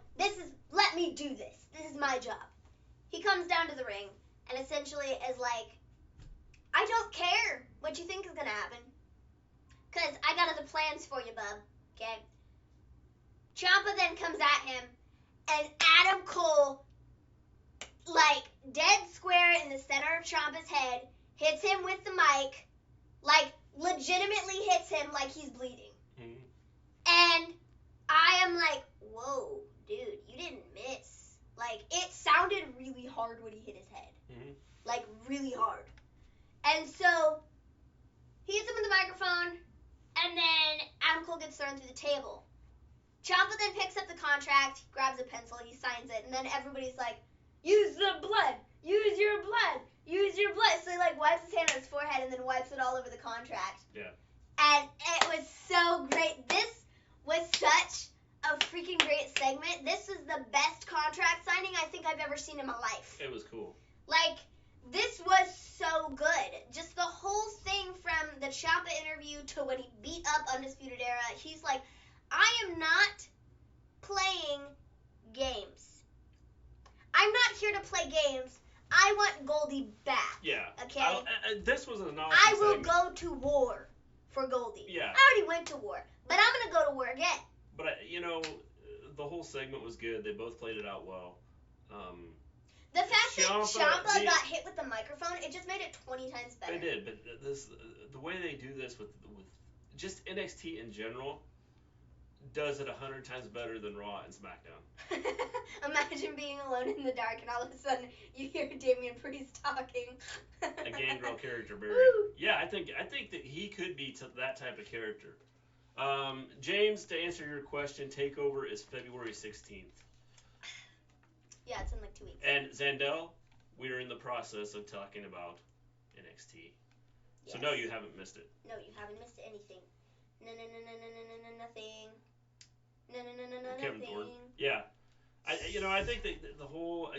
let me do this. This is my job. He comes down to the ring and essentially is like, I don't care what you think is going to happen, because I got other plans for you, bub, okay? Ciampa then comes at him, and Adam Cole, like, dead square in the center of Ciampa's head, hits him with the mic, like, legitimately hits him like he's bleeding. Mm-hmm. And I am like, whoa, dude, you didn't miss. Like, it sounded really hard when he hit his head. Mm-hmm. Like, really hard. And so, he hits him with the microphone, and then Adam Cole gets thrown through the table. Ciampa then picks up the contract, grabs a pencil, he signs it, and then everybody's like, use the blood! Use your blood! Use your blood! So he, like, wipes his hand on his forehead and then wipes it all over the contract. Yeah. And it was so great. This was such a freaking great segment. This is the best contract signing I think I've ever seen in my life. It was cool. Like, this was so good. Just the whole thing from the Ciampa interview to when he beat up Undisputed Era, he's like, I am not playing games. I'm not here to play games. I want Goldie back. Yeah. Okay? This was an awesome I will go to war for Goldie. Yeah. I already went to war, but I'm going to go to war again. But, the whole segment was good. They both played it out well. The fact that Ciampa got hit with the microphone, it just made it 20 times better. They did, but the way they do this with just NXT in general does it 100 times better than Raw and SmackDown. Imagine being alone in the dark and all of a sudden you hear Damian Priest talking. A Gangrel character, Barry. Yeah, I think that he could be that type of character. James, to answer your question, TakeOver is February 16th. Yeah, it's in like 2 weeks. And Zandel, we are in the process of talking about NXT. Yes. So no, you haven't missed it. No, you haven't missed anything. No, nothing. No, Kevin nothing. Thorne. Yeah. I think that the whole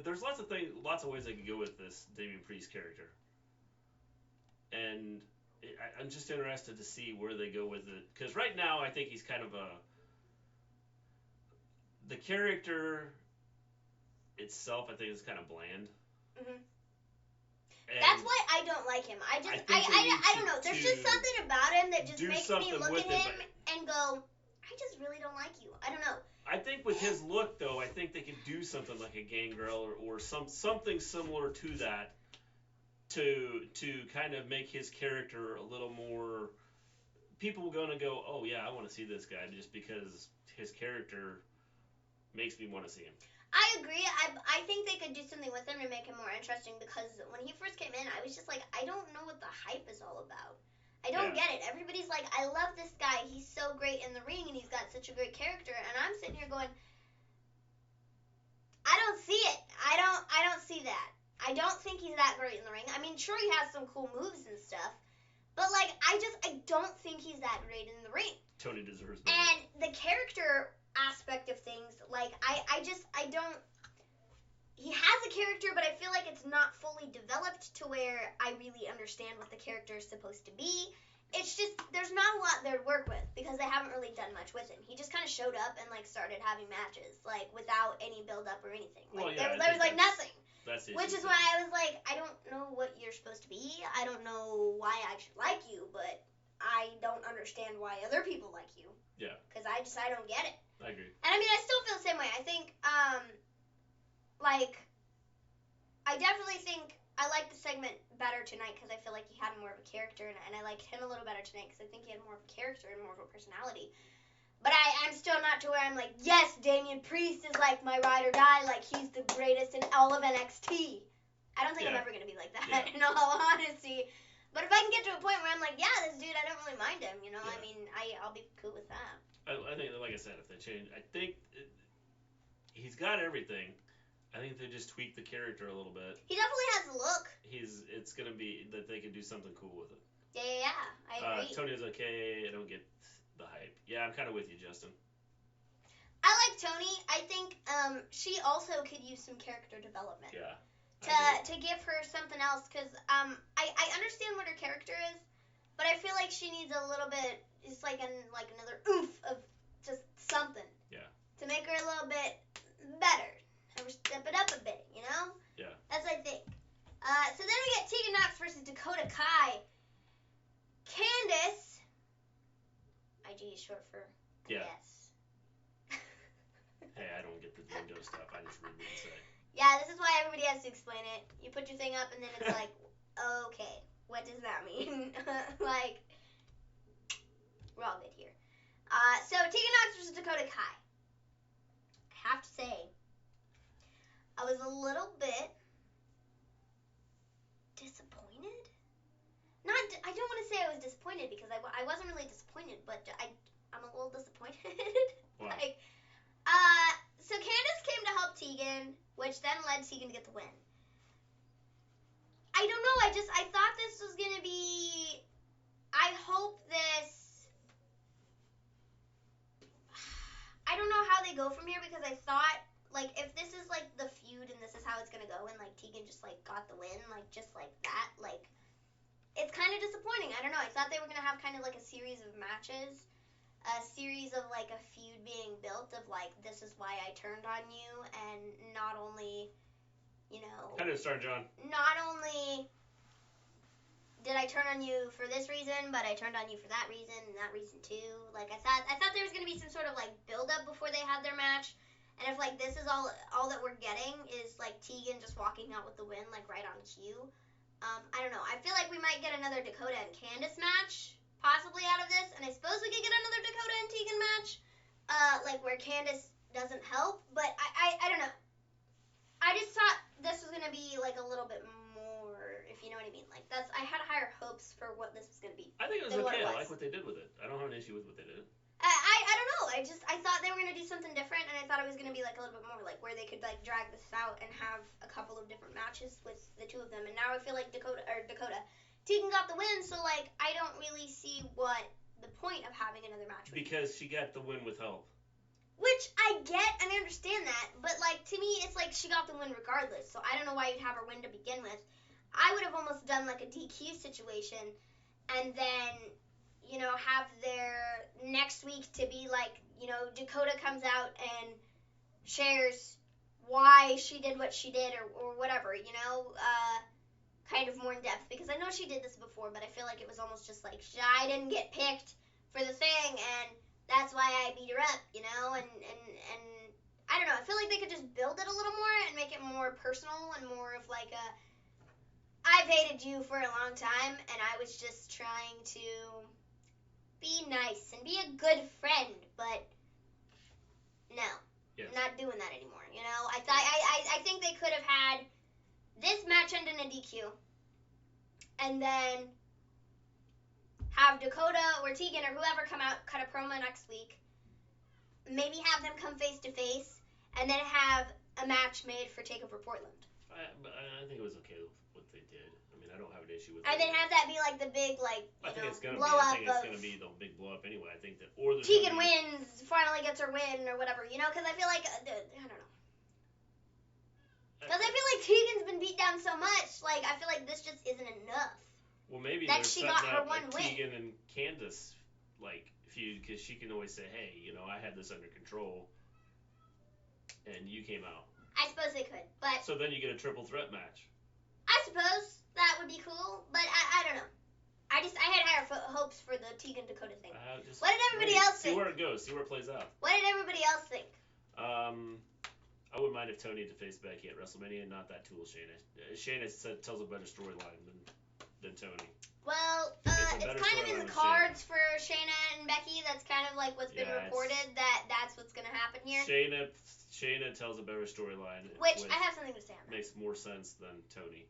there's lots of ways they could go with this Damian Priest character. And I'm just interested to see where they go with it, because right now I think he's kind of the character itself, I think, is kind of bland. Mhm. That's why I don't like him. I don't know. There's just something about him that just makes me look at him and go, I just really don't like you. I don't know. I think with his look, though, I think they could do something like a Gangrel or something similar to that to kind of make his character a little more. People are going to go, oh yeah, I want to see this guy, just because his character makes me want to see him. I agree. I think they could do something with him to make him more interesting, because when he first came in, I was just like, I don't know what the hype is all about. I don't get it. Everybody's like, I love this guy. He's so great in the ring, and he's got such a great character. And I'm sitting here going, I don't see it. I don't see that. I don't think he's that great in the ring. I mean, sure, he has some cool moves and stuff, but like, I don't think he's that great in the ring. Tony deserves better. And the character aspect of things, like, I don't, he has a character, but I feel like it's not fully developed to where I really understand what the character is supposed to be. It's just, there's not a lot there to work with, because they haven't really done much with him. He just kind of showed up and, like, started having matches, like, without any build-up or anything. Like, there was, like, nothing. Which is why I was like, I don't know what you're supposed to be. I don't know why I should like you, but I don't understand why other people like you. Yeah. Because I don't get it. I agree. And I mean, I still feel the same way. I think, I definitely think I liked the segment better tonight, because I feel like he had more of a character, and I liked him a little better tonight because I think he had more of a character and more of a personality. But I'm still not to where I'm like, yes, Damian Priest is like my ride or die, like he's the greatest in all of NXT. I don't think I'm ever going to be like that, in all honesty. But if I can get to a point where I'm like, yeah, this dude, I don't really mind him, you know, I mean, I'll be cool with that. I think, like I said, if they change, I think he's got everything. I think they just tweak the character a little bit. He definitely has a look. It's going to be that they could do something cool with it. Yeah, I agree. Tony's okay. I don't get the hype. Yeah, I'm kind of with you, Justin. I like Tony. I think she also could use some character development. Yeah. to give her something else, because I understand what her character is, but I feel like she needs a little bit, just like another oomph of just something. Yeah. To make her a little bit better. Have her step it up a bit, you know? Yeah. That's what I think. So then we get Tegan Nox versus Dakota Kai. Candace. IG is short for yeah. yes. Hey, I don't get the lingo stuff. I just read what you say. Yeah, this is why everybody has to explain it. You put your thing up and then it's like, okay, what does that mean? Like, we're all good here. So Tegan Nox versus Dakota Kai. I have to say, I was a little bit disappointed. I don't want to say I was disappointed because I wasn't really disappointed, but I'm a little disappointed. Wow. Like, so Candace came to help Tegan, which then led Tegan to get the win. I don't know. I thought this was gonna be. I hope this. I don't know how they go from here because I thought, like, if this is like the feud and this is how it's gonna go and like Tegan just like got the win, like just like that, like it's kind of disappointing. I don't know. I thought they were gonna have kind of like a series of matches, a series of like a feud being built of like this is why I turned on you, and not only, you know. How did it start, John? Not only did I turn on you for this reason, but I turned on you for that reason and that reason too. Like I thought there was gonna be some sort of like build up before they had their match. And if like this is all that we're getting is like Tegan just walking out with the win like right on cue. I don't know. I feel like we might get another Dakota and Candace match possibly out of this, and I suppose we could get another Dakota and Tegan match, like where Candace doesn't help. But I don't know. I just thought this was gonna be like a little bit more, if you know what I mean. Like I had higher hopes for what this was gonna be. I think it was okay. I like what they did with it. I don't have an issue with what they did. I don't know. I thought they were gonna do something different, and I thought it was gonna be like a little bit more like where they could like drag this out and have a couple of different matches with the two of them. And now I feel like Dakota, Tegan got the win, so like I don't really see what the point of having another match. Because she got the win with help. Which I get and I understand that, but like to me it's like she got the win regardless. So I don't know why you'd have her win to begin with. I would have almost done like a DQ situation, and then, you know, have their next week to be like, you know, Dakota comes out and shares why she did what she did or whatever, you know, kind of more in depth, because I know she did this before, but I feel like it was almost just like, I didn't get picked for the thing and that's why I beat her up, you know, and I don't know, I feel like they could just build it a little more and make it more personal and more of like a, I've hated you for a long time and I was just trying to be nice and be a good friend, but no, yes. I'm not doing that anymore, you know. I think they could have had this match end in a DQ and then have Dakota or Tegan or whoever come out, cut a promo next week, maybe have them come face to face, and then have a match made for TakeOver Portland. I think it was okay with what they did. I mean, I don't have an issue with it. And then have that be like the big, like, I think it's gonna be the big blow up anyway. I think that, or Tegan wins, finally gets her win or whatever, you know, because I feel like, I don't know. Because I feel like Tegan's been beat down so much, like, I feel like this just isn't enough. Well, maybe that they're she setting got her up one a win. Tegan and Candace like feud, because she can always say, hey, you know, I had this under control, and you came out. I suppose they could, but so then you get a triple threat match. I suppose that would be cool, but I don't know. I had higher hopes for the Tegan Dakota thing. What did everybody else think? See where it goes. See where it plays out. What did everybody else think? I wouldn't mind if Tony had to face Becky at WrestleMania. Not that tool, Shayna. Shayna tells a better storyline than Tony. Well, it's kind of in the cards for Shayna and Becky. That's kind of like what's been reported, that's what's going to happen here. Shayna tells a better storyline. Which I have something to say on that. Makes more sense than Tony.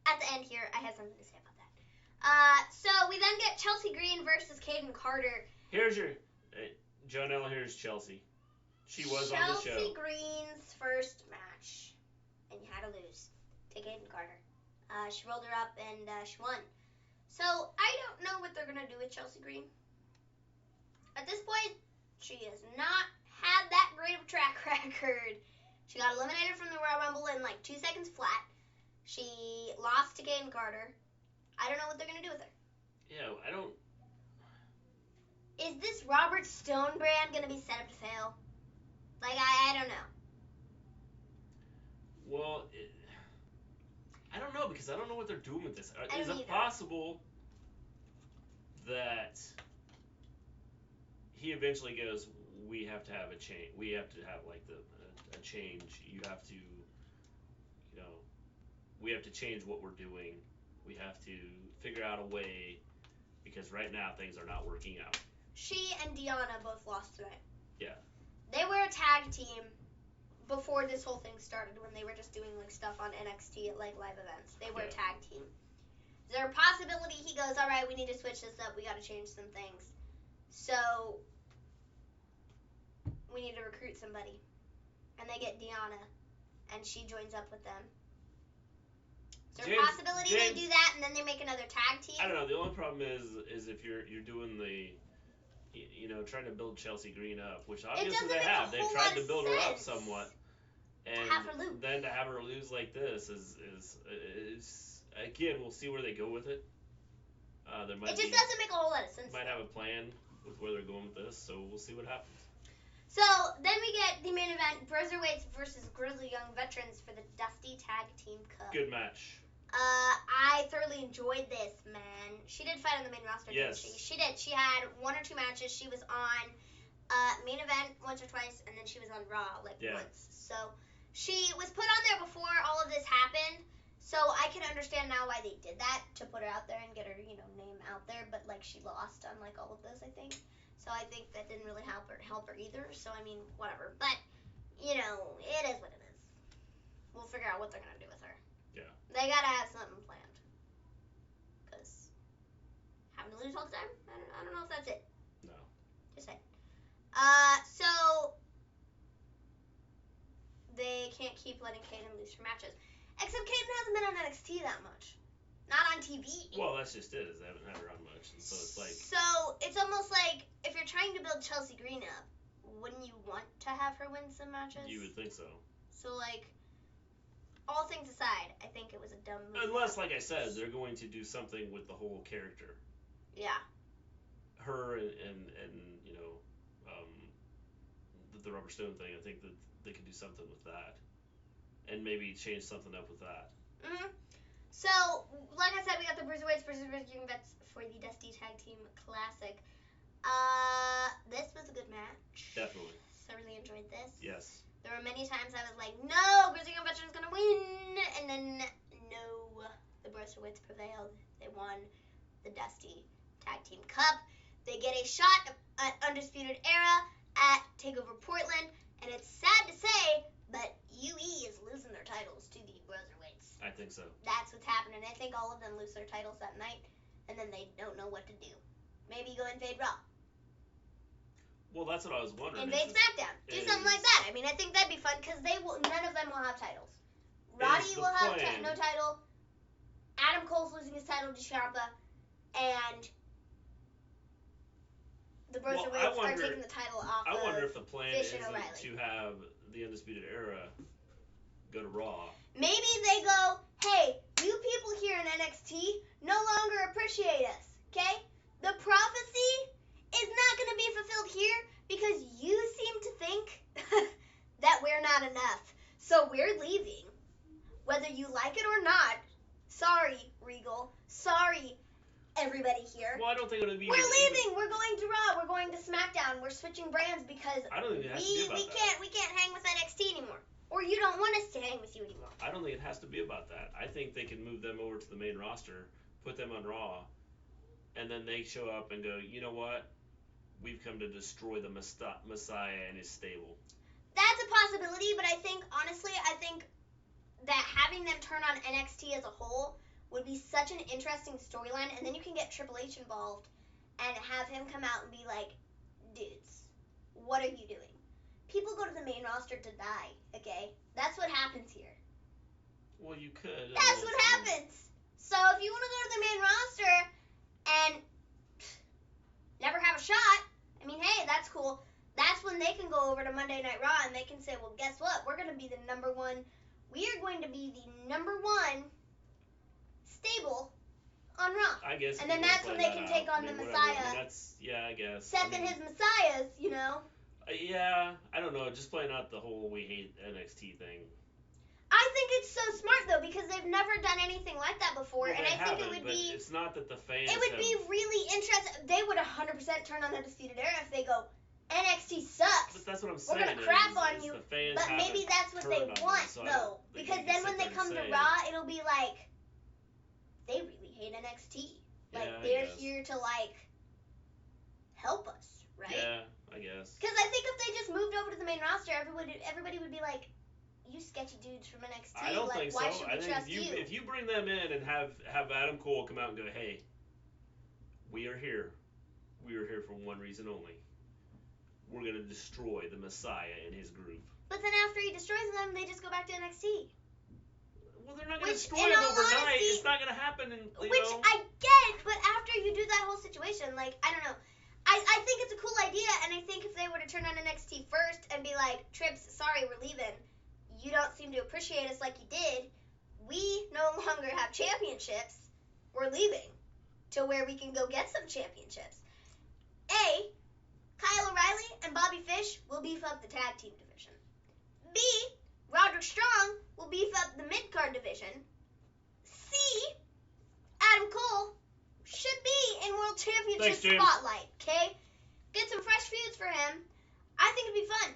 At the end here, I have something to say about that. So we then get Chelsea Green versus Caden Carter. Here's your... Jonelle, here's Chelsea. She was on the show. Chelsea Green's first match. And you had to lose to Caden Carter. She rolled her up and she won. So I don't know what they're going to do with Chelsea Green. At this point, she has not had that great of a track record. She got eliminated from the Royal Rumble in like 2 seconds flat. She lost to Kane Carter. I don't know what they're going to do with her. Yeah, I don't... Is this Robert Stone brand going to be set up to fail? Like, I don't know. Well, I don't know, because I don't know what they're doing with this. Is it either. possible that he eventually goes, we have to have a change. We have to have, like, a change. You have to, you know, we have to change what we're doing. We have to figure out a way, because right now things are not working out. She and Deonna both lost tonight. Yeah. They were a tag team before this whole thing started, when they were just doing like stuff on NXT at like live events. They were a tag team. Is there a possibility he goes, all right, we need to switch this up. We got to change some things. So we need to recruit somebody. And they get Deonna, and she joins up with them. Is there a possibility they do that and then they make another tag team? I don't know. The only problem is if you're doing the, you know, trying to build Chelsea Green up, which obviously they have. They've tried to build her up somewhat. And then to have her lose like this is again, we'll see where they go with it. There might it just doesn't make a whole lot of sense. Might have a plan with where they're going with this, so we'll see what happens. So then we get the main event: Bruiserweights versus Grizzly Young Veterans for the Dusty Tag Team Cup. Good match. I thoroughly enjoyed this, man. She did fight on the main roster, didn't she? She did. She had 1 or 2 matches. She was on main event once or twice, and then she was on Raw once. So she was put on there before all of this happened. So I can understand now why they did that, to put her out there and get her, you know, name out there. But like, she lost on like all of this, I think. So I think that didn't really help her either. So I mean, whatever. But you know, it is what it is. We'll figure out what they're gonna do with her. Yeah. They gotta have something planned. Cause having to lose all the time, I don't know if that's it. No. Just saying. So they can't keep letting Kaden lose her matches. Except Kaden hasn't been on NXT that much. Not on TV. Well, that's just it, is they haven't had her on much. And so it's like... So, it's almost like, if you're trying to build Chelsea Green up, wouldn't you want to have her win some matches? You would think so. So, like, all things aside, I think it was a dumb move. Unless, like I said, they're going to do something with the whole character. Yeah. Her and you know, the Rubber Stone thing, I think that they could do something with that. And maybe change something up with that. Mm-hmm. So, like I said, we got the Bruiserweights versus Young Vets for the Dusty Tag Team Classic. This was a good match. Definitely. Thoroughly enjoyed this. Yes. There were many times I was like, no, Grizzly Young Veterans gonna win, and then no, the Bruiserweights prevailed. They won the Dusty Tag Team Cup. They get a shot at Undisputed Era at TakeOver Portland, and it's sad to say, but UE is losing their titles to the Bruiserweights. I think so. That's what's happening. I think all of them lose their titles that night, and then they don't know what to do. Maybe go invade Raw. Well, that's what I was wondering. Invade SmackDown. Do something like that. I mean, I think that'd be fun, because none of them will have titles. Roddy will have no title. Adam Cole's losing his title to Ciampa, and the Bruiserweights are taking the title off I wonder if the plan is O'Reilly. To have the Undisputed Era go to Raw. Maybe they go, hey, you people here in NXT no longer appreciate us, okay? The prophecy is not going to be fulfilled here because you seem to think that we're not enough. So we're leaving. Whether you like it or not, sorry, Regal. Sorry, everybody here. Well, I don't think it'll be... We're leaving. We're going to Raw. We're going to SmackDown. We're switching brands because I don't think it has to be about that. We can't hang with NXT anymore. Or you don't want us to hang with you anymore. I don't think it has to be about that. I think they can move them over to the main roster, put them on Raw, and then they show up and go, you know what? We've come to destroy the Messiah and his stable. That's a possibility, but I think that having them turn on NXT as a whole would be such an interesting storyline, and then you can get Triple H involved and have him come out and be like, dudes, what are you doing? People go to the main roster to die, okay? That's what happens here. Well, you could. That's what happens. So if you want to go to the main roster and never have a shot, I mean, hey, that's cool. that's when they can go over to Monday Night Raw and they can say, well, guess what? We're going to be the number one. We are going to be the number one stable on Raw. I guess. And then that's when they can take on the Messiah. I guess. Seth and his Messiahs, you know. Yeah, I don't know. Just playing out the whole we hate NXT thing. I think it's so smart though because they've never done anything like that before, Well, and I think it would be. It's not that the fans. It would be really interesting. They would 100% turn on Undisputed Era if they go, NXT sucks. But that's what I'm saying. We're gonna crap on you. The fans but maybe that's what they want though, because then when they come to Raw, it'll be like they really hate NXT. Like they're here to like help us, right? Yeah, I guess. Because I think if they just moved over to the main roster, everybody would be like, you sketchy dudes from NXT. I don't think why so. should we trust you? If you bring them in and have Adam Cole come out and go, hey, we are here. We are here for one reason only. We're gonna destroy the Messiah and his group. But then after he destroys them, they just go back to NXT. Well, they're not gonna destroy them overnight. It's not gonna happen. I get, but after you do that whole situation, like I don't know. I think it's a cool idea, and I think if they were to turn on NXT first and be like, Trips, sorry, we're leaving. You don't seem to appreciate us like you did. We no longer have championships. We're leaving to where we can go get some championships. A, Kyle O'Reilly and Bobby Fish will beef up the tag team division. B, Roderick Strong will beef up the mid-card division. C, Adam Cole should be in World Championship spotlight, okay? Get some fresh feuds for him. I think it'd be fun.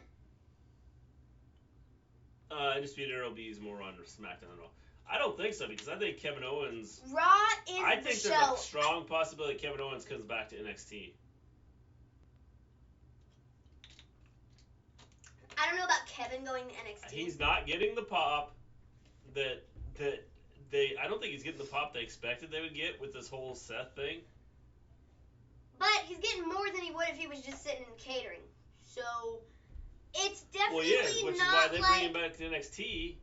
Undisputed Era will be used more on SmackDown and Raw. I don't think so because I think Kevin Owens. Raw is I think the there's show. a strong possibility Kevin Owens comes back to NXT. I don't know about Kevin going to NXT. He's not getting the pop that they. I don't think he's getting the pop they expected they would get with this whole Seth thing. But he's getting more than he would if he was just sitting in catering. So it's definitely which is why they bring him back to NXT.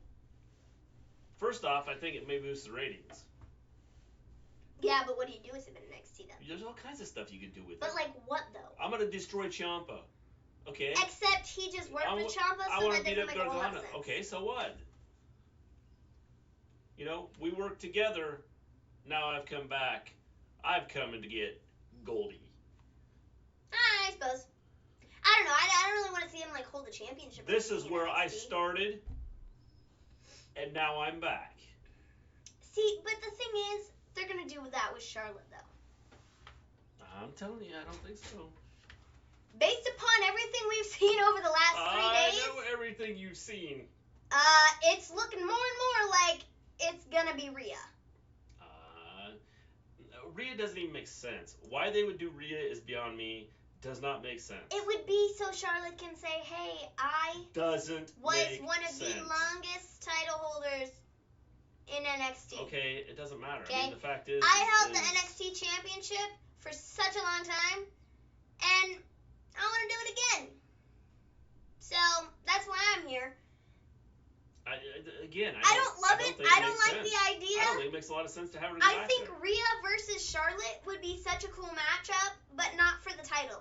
First off, I think it may boost the ratings. Yeah, but what do you do with him in NXT then? There's all kinds of stuff you could do with him. But like what though? I'm gonna destroy Ciampa. Okay. Except he just worked with Ciampa, so that doesn't make a whole lot of sense. Okay, so what? You know, we worked together. Now I've come back. I've come in to get Goldie. I suppose. I don't know. I don't really want to see him like hold the championship. This is where I started, and now I'm back. See, but the thing is, they're gonna do that with Charlotte though. I'm telling you, I don't think so. Based upon everything we've seen over the last 3 days. I know everything you've seen. It's looking more and more like it's gonna be Rhea. Rhea doesn't even make sense. Why they would do Rhea is beyond me. Does not make sense. It would be so Charlotte can say, hey, I was one of the longest title holders in NXT. Okay, it doesn't matter. Okay? I mean, the fact is... I held the NXT championship for such a long time, and I want to do it again. So, that's why I'm here. I don't love it. I don't like the idea. I don't think it makes a lot of sense to have her go I think Rhea versus Charlotte would be such a cool matchup, but not for the title.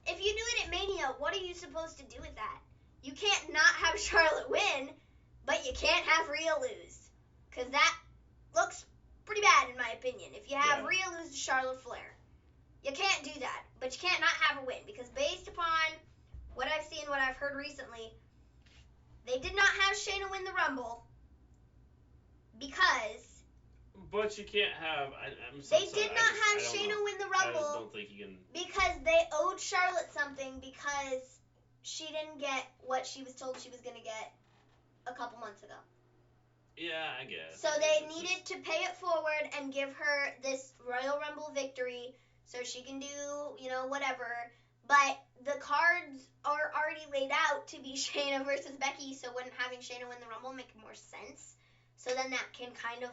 If you do it at Mania, what are you supposed to do with that? You can't not have Charlotte win, but you can't have Rhea lose. Because that looks pretty bad in my opinion. If you have Rhea lose to Charlotte Flair. You can't do that, but you can't not have her win. Because based upon what I've seen, what I've heard recently, they did not have Shayna win the Rumble because... But you can't have... They did not have Shayna win the Rumble I just don't think you can... because they owed Charlotte something because she didn't get what she was told she was going to get a couple months ago. Yeah, I guess. So they needed to pay it forward and give her this Royal Rumble victory so she can do, whatever. But the cards are already laid out to be Shayna versus Becky, so wouldn't having Shayna win the Rumble make more sense? So then that can kind of,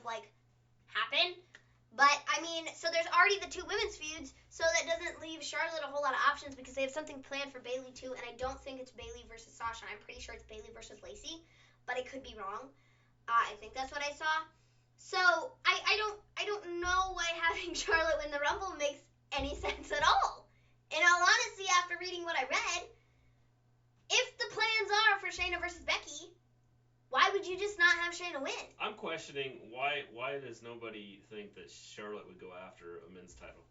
happen. But, so there's already the two women's feuds, so that doesn't leave Charlotte a whole lot of options because they have something planned for Bayley, too, and I don't think it's Bayley versus Sasha. I'm pretty sure it's Bayley versus Lacey, but I could be wrong. I think that's what I saw. So, I don't know why having Charlotte win the Rumble makes any sense at all. In all honesty, after reading what I read, for Shayna versus Becky. Why would you just not have Shayna win? I'm questioning why does nobody think that Charlotte would go after a men's title?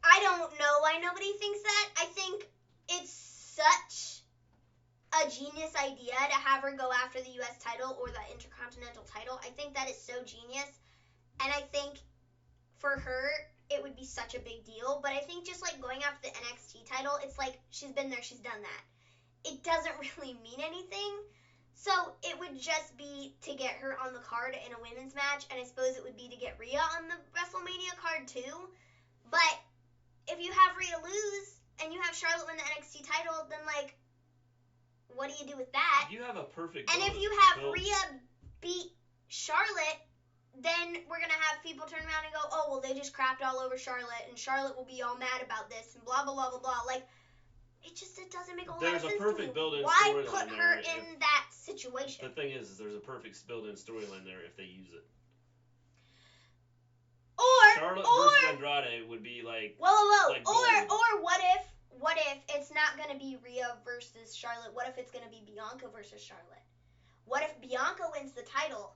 I don't know why nobody thinks that. I think it's such a genius idea to have her go after the U.S. title or the Intercontinental title. I think that is so genius. And I think for her, it would be such a big deal. But I think just like going after the NXT title, it's like she's been there, she's done that. It doesn't really mean anything. So it would just be to get her on the card in a women's match. And I suppose it would be to get Rhea on the WrestleMania card too. But if you have Rhea lose and you have Charlotte win the NXT title, then like, what do you do with that? You have a perfect. And if you have Rhea beat Charlotte, then we're gonna have people turn around and go, oh well, they just crapped all over Charlotte, and Charlotte will be all mad about this, and blah blah blah blah blah. Like, it doesn't make a whole lot of sense. There's a perfect build-in Why storyline put her in that situation? The thing is there's a perfect build-in storyline there if they use it. Charlotte versus Andrade would be like. Whoa. Like or what if it's not gonna be Rhea versus Charlotte? What if it's gonna be Bianca versus Charlotte? What if Bianca wins the title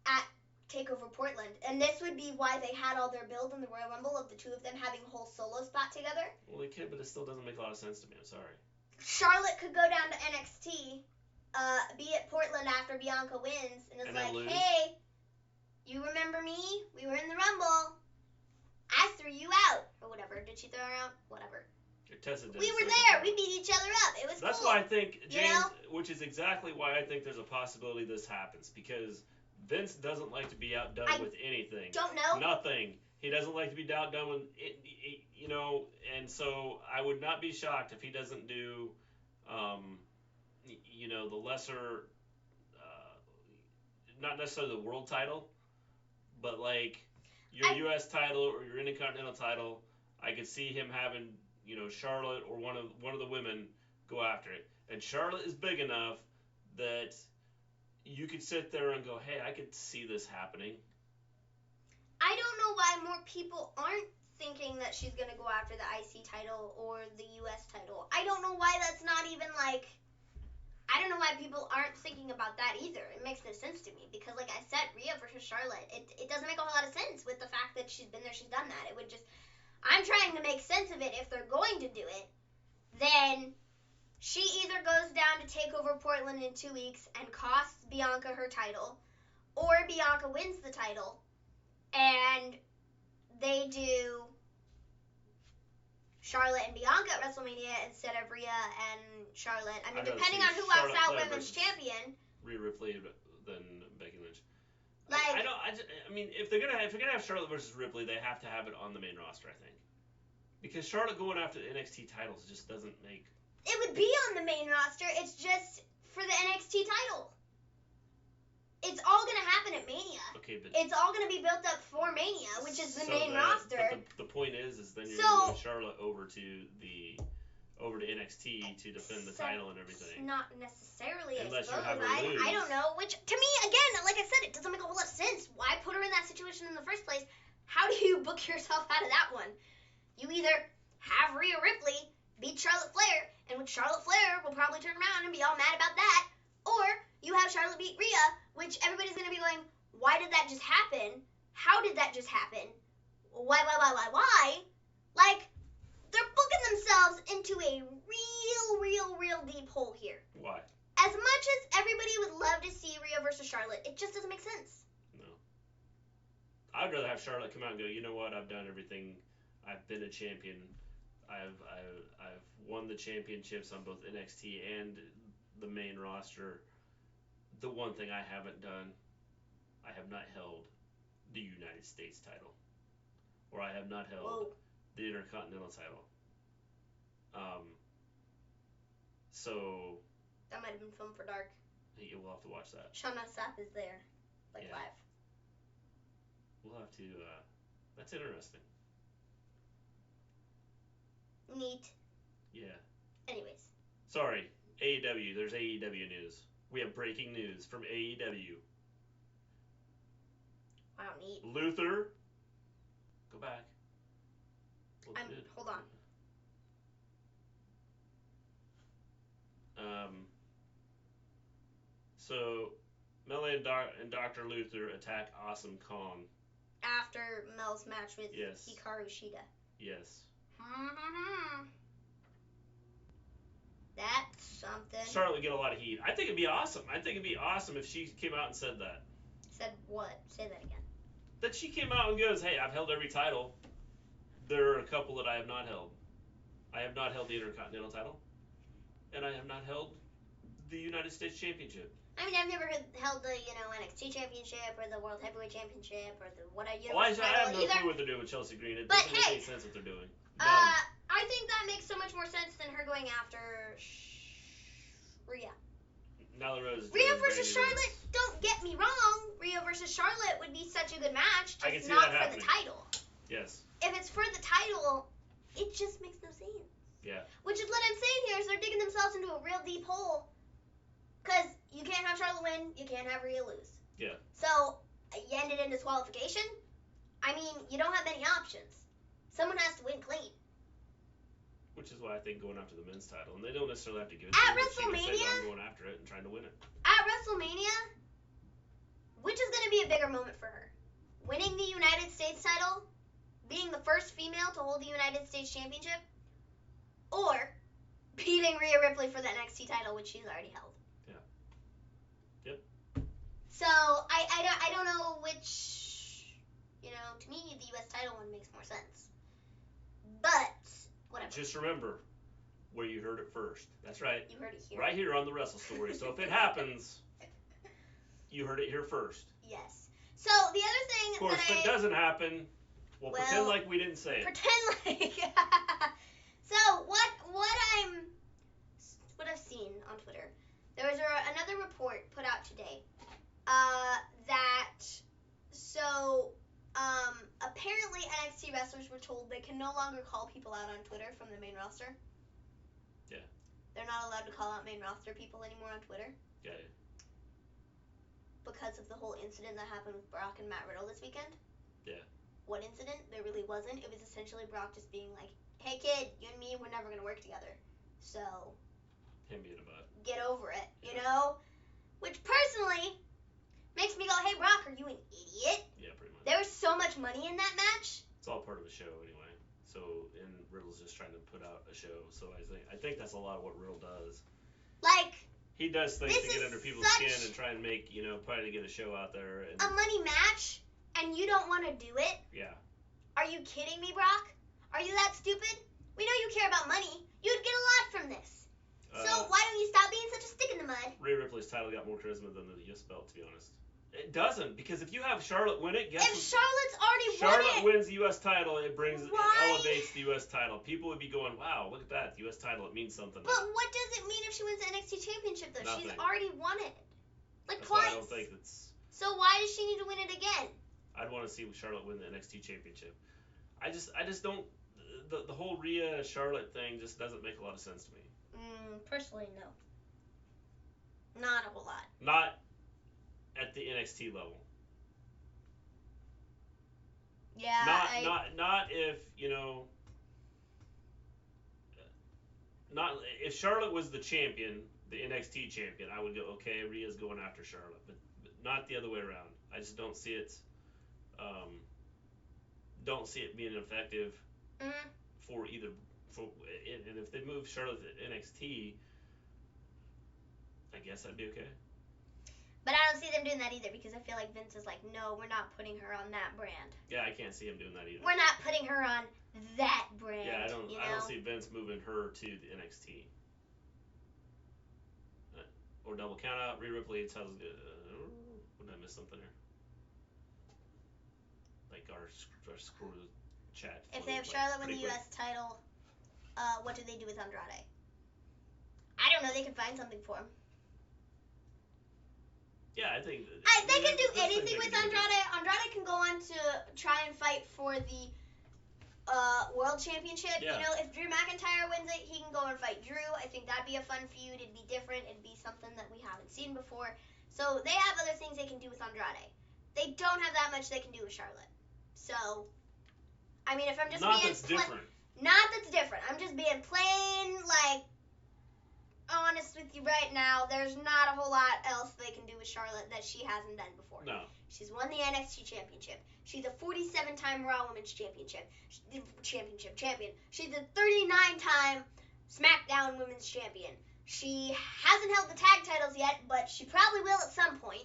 at TakeOver Portland? And this would be why they had all their build in the Royal Rumble of the two of them having a whole solo spot together. Well, they could, but it still doesn't make a lot of sense to me. I'm sorry. Charlotte could go down to NXT, be at Portland after Bianca wins, and it's like, lose. hey, you remember me? We were in the Rumble. I threw you out. Or whatever. Did she throw her out? Whatever. We were there. We beat each other up. It was That's cool. why I think, James, which is exactly why I think there's a possibility this happens. Because Vince doesn't like to be outdone with anything. Don't know. Nothing. He doesn't like to be outdone with it, you know, and so I would not be shocked if he doesn't do, you know, the lesser, not necessarily the world title, but like your U.S. title or your Intercontinental title. I could see him having, you know, Charlotte or one of the women go after it. And Charlotte is big enough that you could sit there and go, hey, I could see this happening. I don't know why more people aren't thinking that she's going to go after the IC title or the US title. I don't know why that's not even like, I don't know why people aren't thinking about that either. It makes no sense to me because like I said, Rhea versus Charlotte, it doesn't make a whole lot of sense with the fact that she's been there, she's done that. It would just, I'm trying to make sense of it. If they're going to do it, then she either goes down to TakeOver Portland in 2 weeks and costs Bianca her title, or Bianca wins the title, and they do Charlotte and Bianca at WrestleMania instead of Rhea and Charlotte. I mean, depending on who walks out women's champion. Rhea Ripley than Becky Lynch. Like, I mean, if they're gonna have Charlotte versus Ripley, they have to have it on the main roster, I think, because Charlotte going after the NXT titles just doesn't make. It would be on the main roster. It's just for the NXT title. It's all going to happen at Mania. Okay, but it's all going to be built up for Mania, which is the main roster. But the point is then you're going to move Charlotte over to NXT to defend the title and everything. Not necessarily, Unless I suppose. You have her lose. I don't know. Which, to me, again, like I said, it doesn't make a whole lot of sense. Why put her in that situation in the first place? How do you book yourself out of that one? You either have Rhea Ripley beat Charlotte Flair, and with Charlotte Flair will probably turn around and be all mad about that, or you have Charlotte beat Rhea, which everybody's going to be going, why did that just happen? How did that just happen? Why? Like, they're booking themselves into a real deep hole here. Why? As much as everybody would love to see Rhea versus Charlotte, it just doesn't make sense. No. I'd rather have Charlotte come out and go, you know what, I've done everything. I've been a champion. I've won the championships on both NXT and the main roster. The one thing I haven't done, I have not held the United States title, or I have not held the Intercontinental title. So that might have been filmed for Dark. Yeah, we'll have to watch that. Shauna Sapp is there, live. We'll have to. That's interesting. Neat. Yeah. Anyways. Sorry, AEW. There's AEW news. We have breaking news from AEW. Wow, neat. Luther. Go back. Hold on. So, Melee and Dr. Luther attack Awesome Kong. After Mel's match with Yes. Hikaru Shida. Yes. That's something. Charlotte would get a lot of heat. I think it'd be awesome. I think it'd be awesome if she came out and said that. Said what? Say that again. That she came out and goes, hey, I've held every title. There are a couple that I have not held. I have not held the Intercontinental title. And I have not held the United States Championship. I mean, I've never held the, NXT Championship or the World Heavyweight Championship or the what I I have no clue what they're doing with Chelsea Green. It doesn't make any sense what they're doing. I think that makes so much more sense than her going after Rhea. Nyla Rose. Rhea versus Charlotte, don't get me wrong. Rhea versus Charlotte would be such a good match, just not for the title. Yes. If it's for the title, it just makes no sense. Yeah. Which is what I'm saying here, is they're digging themselves into a real deep hole. Because you can't have Charlotte win, you can't have Rhea lose. Yeah. So, you ended in disqualification. I mean, you don't have many options. Someone has to win clean. Which is why I think going after the men's title, and they don't necessarily have to give it at to them, WrestleMania, she can say, I'm going after it and trying to win it. At WrestleMania, which is going to be a bigger moment for her? Winning the United States title, being the first female to hold the United States Championship, or beating Rhea Ripley for the NXT title, which she's already held. Yeah. Yep. So, I don't know which, to me, the U.S. title one makes more sense. But, whatever. Just remember where you heard it first. That's right. You heard it here. Right here on the Wrestle Story. So if it happens, you heard it here first. Yes. So, the other thing of course, if it doesn't happen, we'll pretend like we didn't say it. Pretend like... So, what I've seen on Twitter, there was another report put out today apparently NXT wrestlers were told they can no longer call people out on Twitter from the main roster. Yeah. They're not allowed to call out main roster people anymore on Twitter. Yeah. Because of the whole incident that happened with Brock and Matt Riddle this weekend. Yeah. What incident? There really wasn't. It was essentially Brock just being like, hey kid, you and me, we're never going to work together. So, him being a butt. Get over it, you know? Which personally makes me go, hey Brock, are you an idiot? Yeah, pretty much. There was so much money in that match. It's all part of a show anyway. So, and Riddle's just trying to put out a show. So I think that's a lot of what Riddle does. Like, he does things to get under people's skin and try and make, try to get a show out there. And a money match, and you don't want to do it? Yeah. Are you kidding me, Brock? Are you that stupid? We know you care about money. You'd get a lot from this. So why don't you stop being such a stick in the mud? Rhea Ripley's title got more charisma than the US belt, to be honest. It doesn't, because if you have Charlotte win it, Charlotte's already won it. Charlotte wins the US title, it elevates the US title. People would be going, wow, look at that, the US title, it means something. But what does it mean if she wins the NXT Championship, though? Nothing. She's already won it. Like, that's twice. Why I don't think it's... So why does she need to win it again? I'd want to see Charlotte win the NXT Championship. I just don't... The whole Rhea-Charlotte thing just doesn't make a lot of sense to me. Personally, no. Not a whole lot. Not at the NXT level. Yeah. Not if, not if Charlotte was the champion, the NXT champion, I would go, okay, Rhea's going after Charlotte, but not the other way around. I just don't see it. Don't see it being effective for either. And if they move Charlotte to NXT, I guess that'd be okay. But I don't see them doing that either, because I feel like Vince is like, no, we're not putting her on that brand. Yeah, I can't see him doing that either. We're not putting her on that brand. Yeah, I don't see Vince moving her to the NXT. Or double count out. Rhea Ripley tells. What did I miss something here? Like our screw chat. If they have Charlotte win the U.S. title, what do they do with Andrade? I don't know. They could find something for him. Yeah, I think... they can do anything with Andrade. Andrade can go on to try and fight for the World Championship. Yeah. If Drew McIntyre wins it, he can go and fight Drew. I think that'd be a fun feud. It'd be different. It'd be something that we haven't seen before. So they have other things they can do with Andrade. They don't have that much they can do with Charlotte. So, I mean, if I'm just different. Not that's different. I'm just being plain, like, on honest with you right now, there's not a whole lot else they can do with Charlotte that she hasn't done before. No. She's won the NXT Championship. She's a 47-time Raw Women's champion. She's a 39-time SmackDown Women's Champion. She hasn't held the tag titles yet, but she probably will at some point.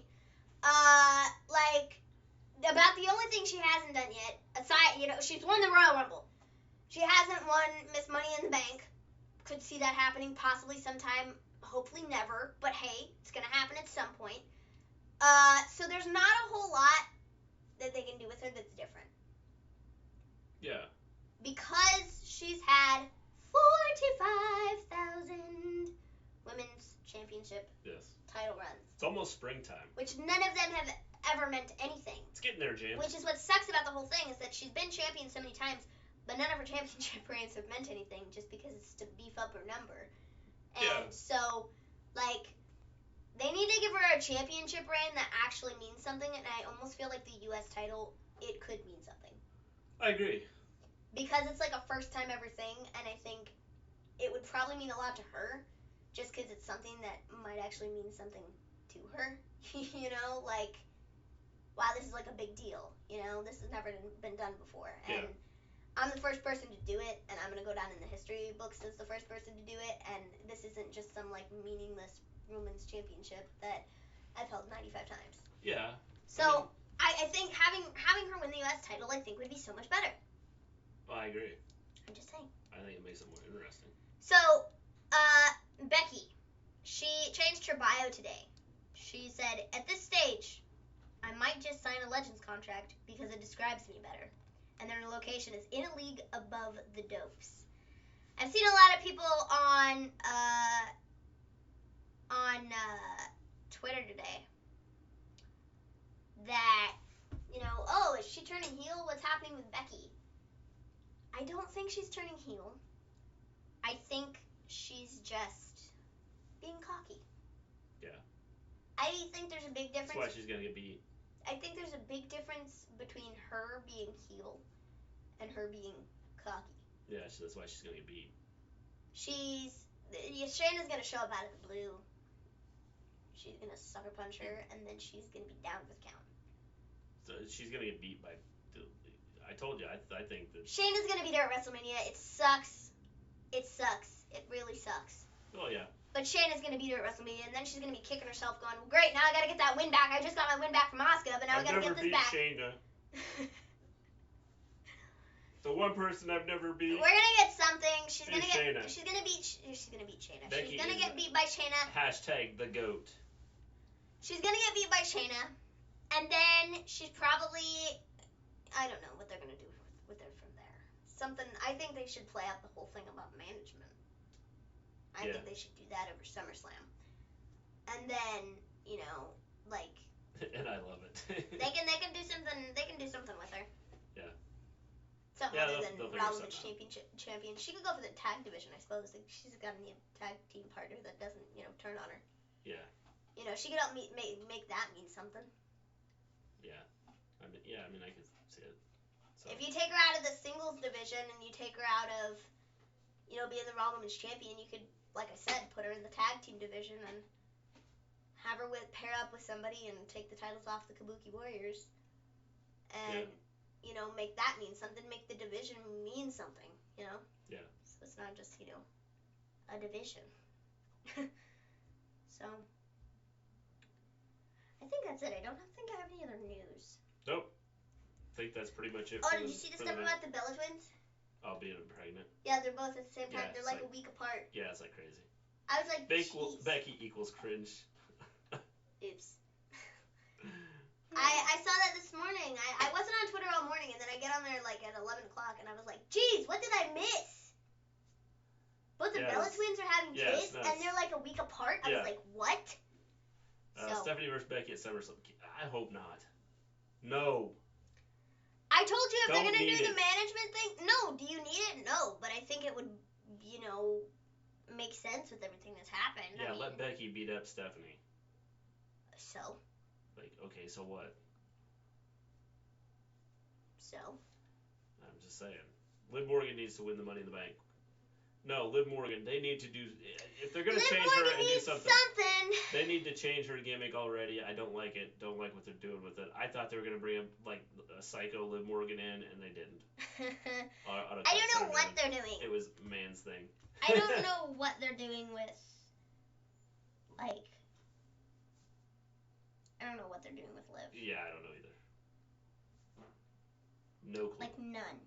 About the only thing she hasn't done yet, aside, she's won the Royal Rumble. She hasn't won Miss Money in the Bank. Could see that happening possibly sometime, hopefully never, but hey, it's going to happen at some point. So there's not a whole lot that they can do with her that's different. Yeah. Because she's had 45,000 women's championship title runs. It's almost springtime. Which none of them have ever meant anything. It's getting there, James. Which is what sucks about the whole thing, is that she's been champion so many times, but none of her championship reigns have meant anything just because it's to beef up her number. And so, they need to give her a championship reign that actually means something, and I almost feel like the U.S. title, it could mean something. I agree. Because it's like a first time ever thing, and I think it would probably mean a lot to her, just because it's something that might actually mean something to her. Wow, this is like a big deal. This has never been done before. And I'm the first person to do it, and I'm going to go down in the history books as the first person to do it, and this isn't just some, meaningless women's championship that I've held 95 times. Yeah. So, I think having her win the U.S. title, I think, would be so much better. Well, I agree. I'm just saying. I think it makes it more interesting. So, Becky, she changed her bio today. She said, at this stage, I might just sign a Legends contract because it describes me better. And their location is in a league above the Dopes. I've seen a lot of people on Twitter today that, oh, is she turning heel? What's happening with Becky? I don't think she's turning heel. I think she's just being cocky. Yeah. I think there's a big difference. That's why she's going to get beat. I think there's a big difference between her being heel and her being cocky. Yeah, so that's why she's going to get beat. Shayna's going to show up out of the blue. She's going to sucker punch her, and then she's going to be down for the count. So she's going to get beat by... I told you, I think that... Shayna's going to be there at WrestleMania. It sucks. It sucks. It really sucks. Oh, yeah. But Shayna's going to beat her at WrestleMania, and then she's going to be kicking herself going, well, great, now I got to get that win back. I just got my win back from Asuka, but now I got to get this back. I've never beat Shayna. The one person I've never beat. We're going to get something. She's going to beat Shayna. She's going to beat Shayna. Becky she's going to get beat by Shayna. Hashtag the GOAT. She's going to get beat by Shayna, and then she's probably... I don't know what they're going to do with her from there. I think they should play out the whole thing about management. I think they should do that over SummerSlam. And then, and I love it. they can do something with her. Yeah. Something other than Raw Women's Champion. She could go for the tag division, I suppose. She's got a tag team partner that doesn't, turn on her. Yeah. She could help make that mean something. Yeah. I could see it. So. If you take her out of the singles division and you take her out of, being the Raw Women's Champion, you could, like I said, put her in the tag team division and have her pair up with somebody and take the titles off the Kabuki Warriors. And, make that mean something, make the division mean something, Yeah. So it's not just, a division. So, I think that's it. I don't think I have any other news. Nope. I think that's pretty much it. Oh, did you see the stuff about the Bella twins? Oh, being pregnant. Yeah, they're both at the same time. Yeah, they're like a week apart. Yeah, it's like crazy. I was like, Becky equals cringe. Oops. I saw that this morning. I wasn't on Twitter all morning, and then I get on there at 11 o'clock, and I was like, geez, what did I miss? Both the Bella twins are having kids, and they're like a week apart. I was like, what? Stephanie versus Becky at SummerSlam. I hope not. No. I told you if they're going to do the management thing. No. Do you need it? No. But I think it would, make sense with everything that's happened. Yeah, let Becky beat up Stephanie. So? Okay, so what? So? I'm just saying. Liv Morgan needs to win the Money in the Bank. No, Liv Morgan. They need to do. If they're gonna Liv change Morgan her and do needs something, something. they need to change her gimmick already. I don't like it. Don't like what they're doing with it. I thought they were gonna bring a psycho Liv Morgan in, and they didn't. I don't know what they're doing. It was man's thing. I don't know what they're doing with, like, I don't know what they're doing with Liv. Yeah, I don't know either. No clue. Like, none.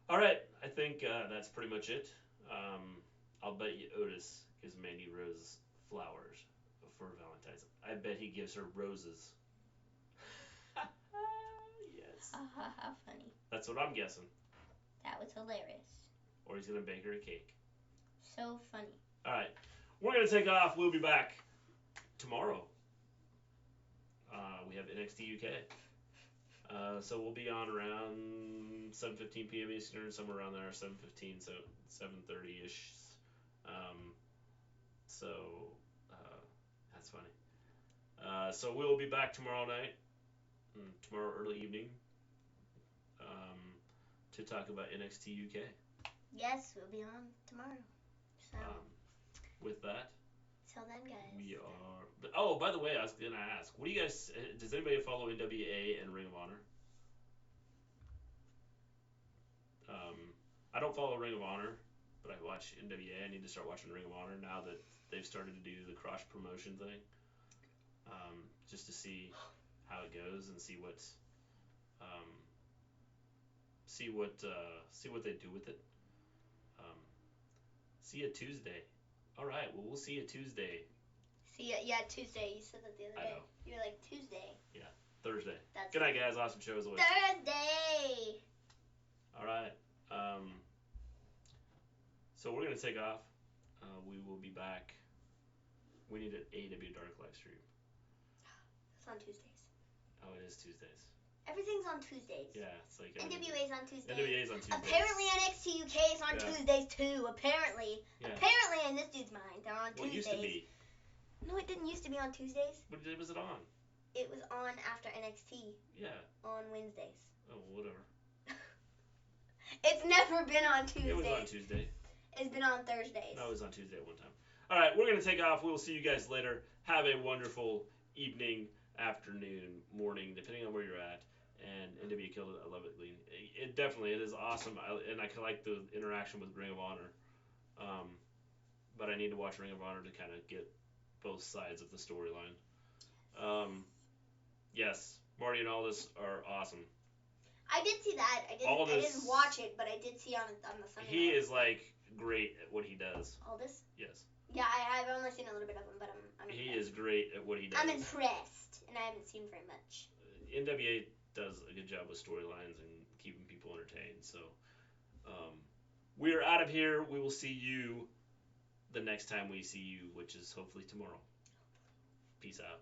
All right, I think that's pretty much it. I'll bet you Otis gives Mandy Rose flowers for Valentine's. I bet he gives her roses. Yes. How funny. That's what I'm guessing. That was hilarious. Or he's gonna bake her a cake. So funny. All right, we're gonna take off. We'll be back tomorrow. We have NXT UK. So we'll be on around 7:15 p.m. Eastern, somewhere around there, 7:15, so 7:30-ish. That's funny. So we'll be back tomorrow night, tomorrow early evening, to talk about NXT UK. Yes, we'll be on tomorrow. So. With that. Till then, guys. We are. Oh, by the way, I was gonna ask, what do you guys? Does anybody follow NWA and Ring of Honor? I don't follow Ring of Honor, but I watch NWA. I need to start watching Ring of Honor now that they've started to do the cross promotion thing, just to see how it goes and see what they do with it. See you Tuesday. All right. Well, we'll see you Tuesday. See ya. Yeah, Tuesday. You said that the other day. I know. You were like Tuesday. Yeah, Thursday. That's Good night, guys. Awesome show as always. Thursday. All right. So we're gonna take off. We will be back. We need an AEW Dark live stream. It's on Tuesdays. Oh, it is Tuesdays. Everything's on Tuesdays. Yeah, it's like NWA's on Tuesdays. NWA's on Tuesdays. Apparently NXT UK is on Tuesdays too. Apparently. Yeah. Apparently in this dude's mind, they're on Tuesdays. Well, it used to be. No, it didn't used to be on Tuesdays. What day was it on? It was on after NXT. Yeah. On Wednesdays. Oh, whatever. It's never been on Tuesdays. It was on Tuesday. It's been on Thursdays. No, it was on Tuesday at one time. All right, we're going to take off. We will see you guys later. Have a wonderful evening, afternoon, morning, depending on where you're at. And NW killed it. I love it, Gleen. It is awesome. And I like the interaction with Ring of Honor. But I need to watch Ring of Honor to kind of get both sides of the storyline. Yes, Marty and Aldis are awesome. I did see that. I didn't watch it, but I did see on the Sunday. He is like great at what he does. Aldis? Yes. Yeah, I've only seen a little bit of him, but I'm impressed. He is great at what he does. I'm impressed, and I haven't seen very much. NWA does a good job with storylines and keeping people entertained. So we are out of here. We will see you the next time we see you, which is hopefully tomorrow. Peace out.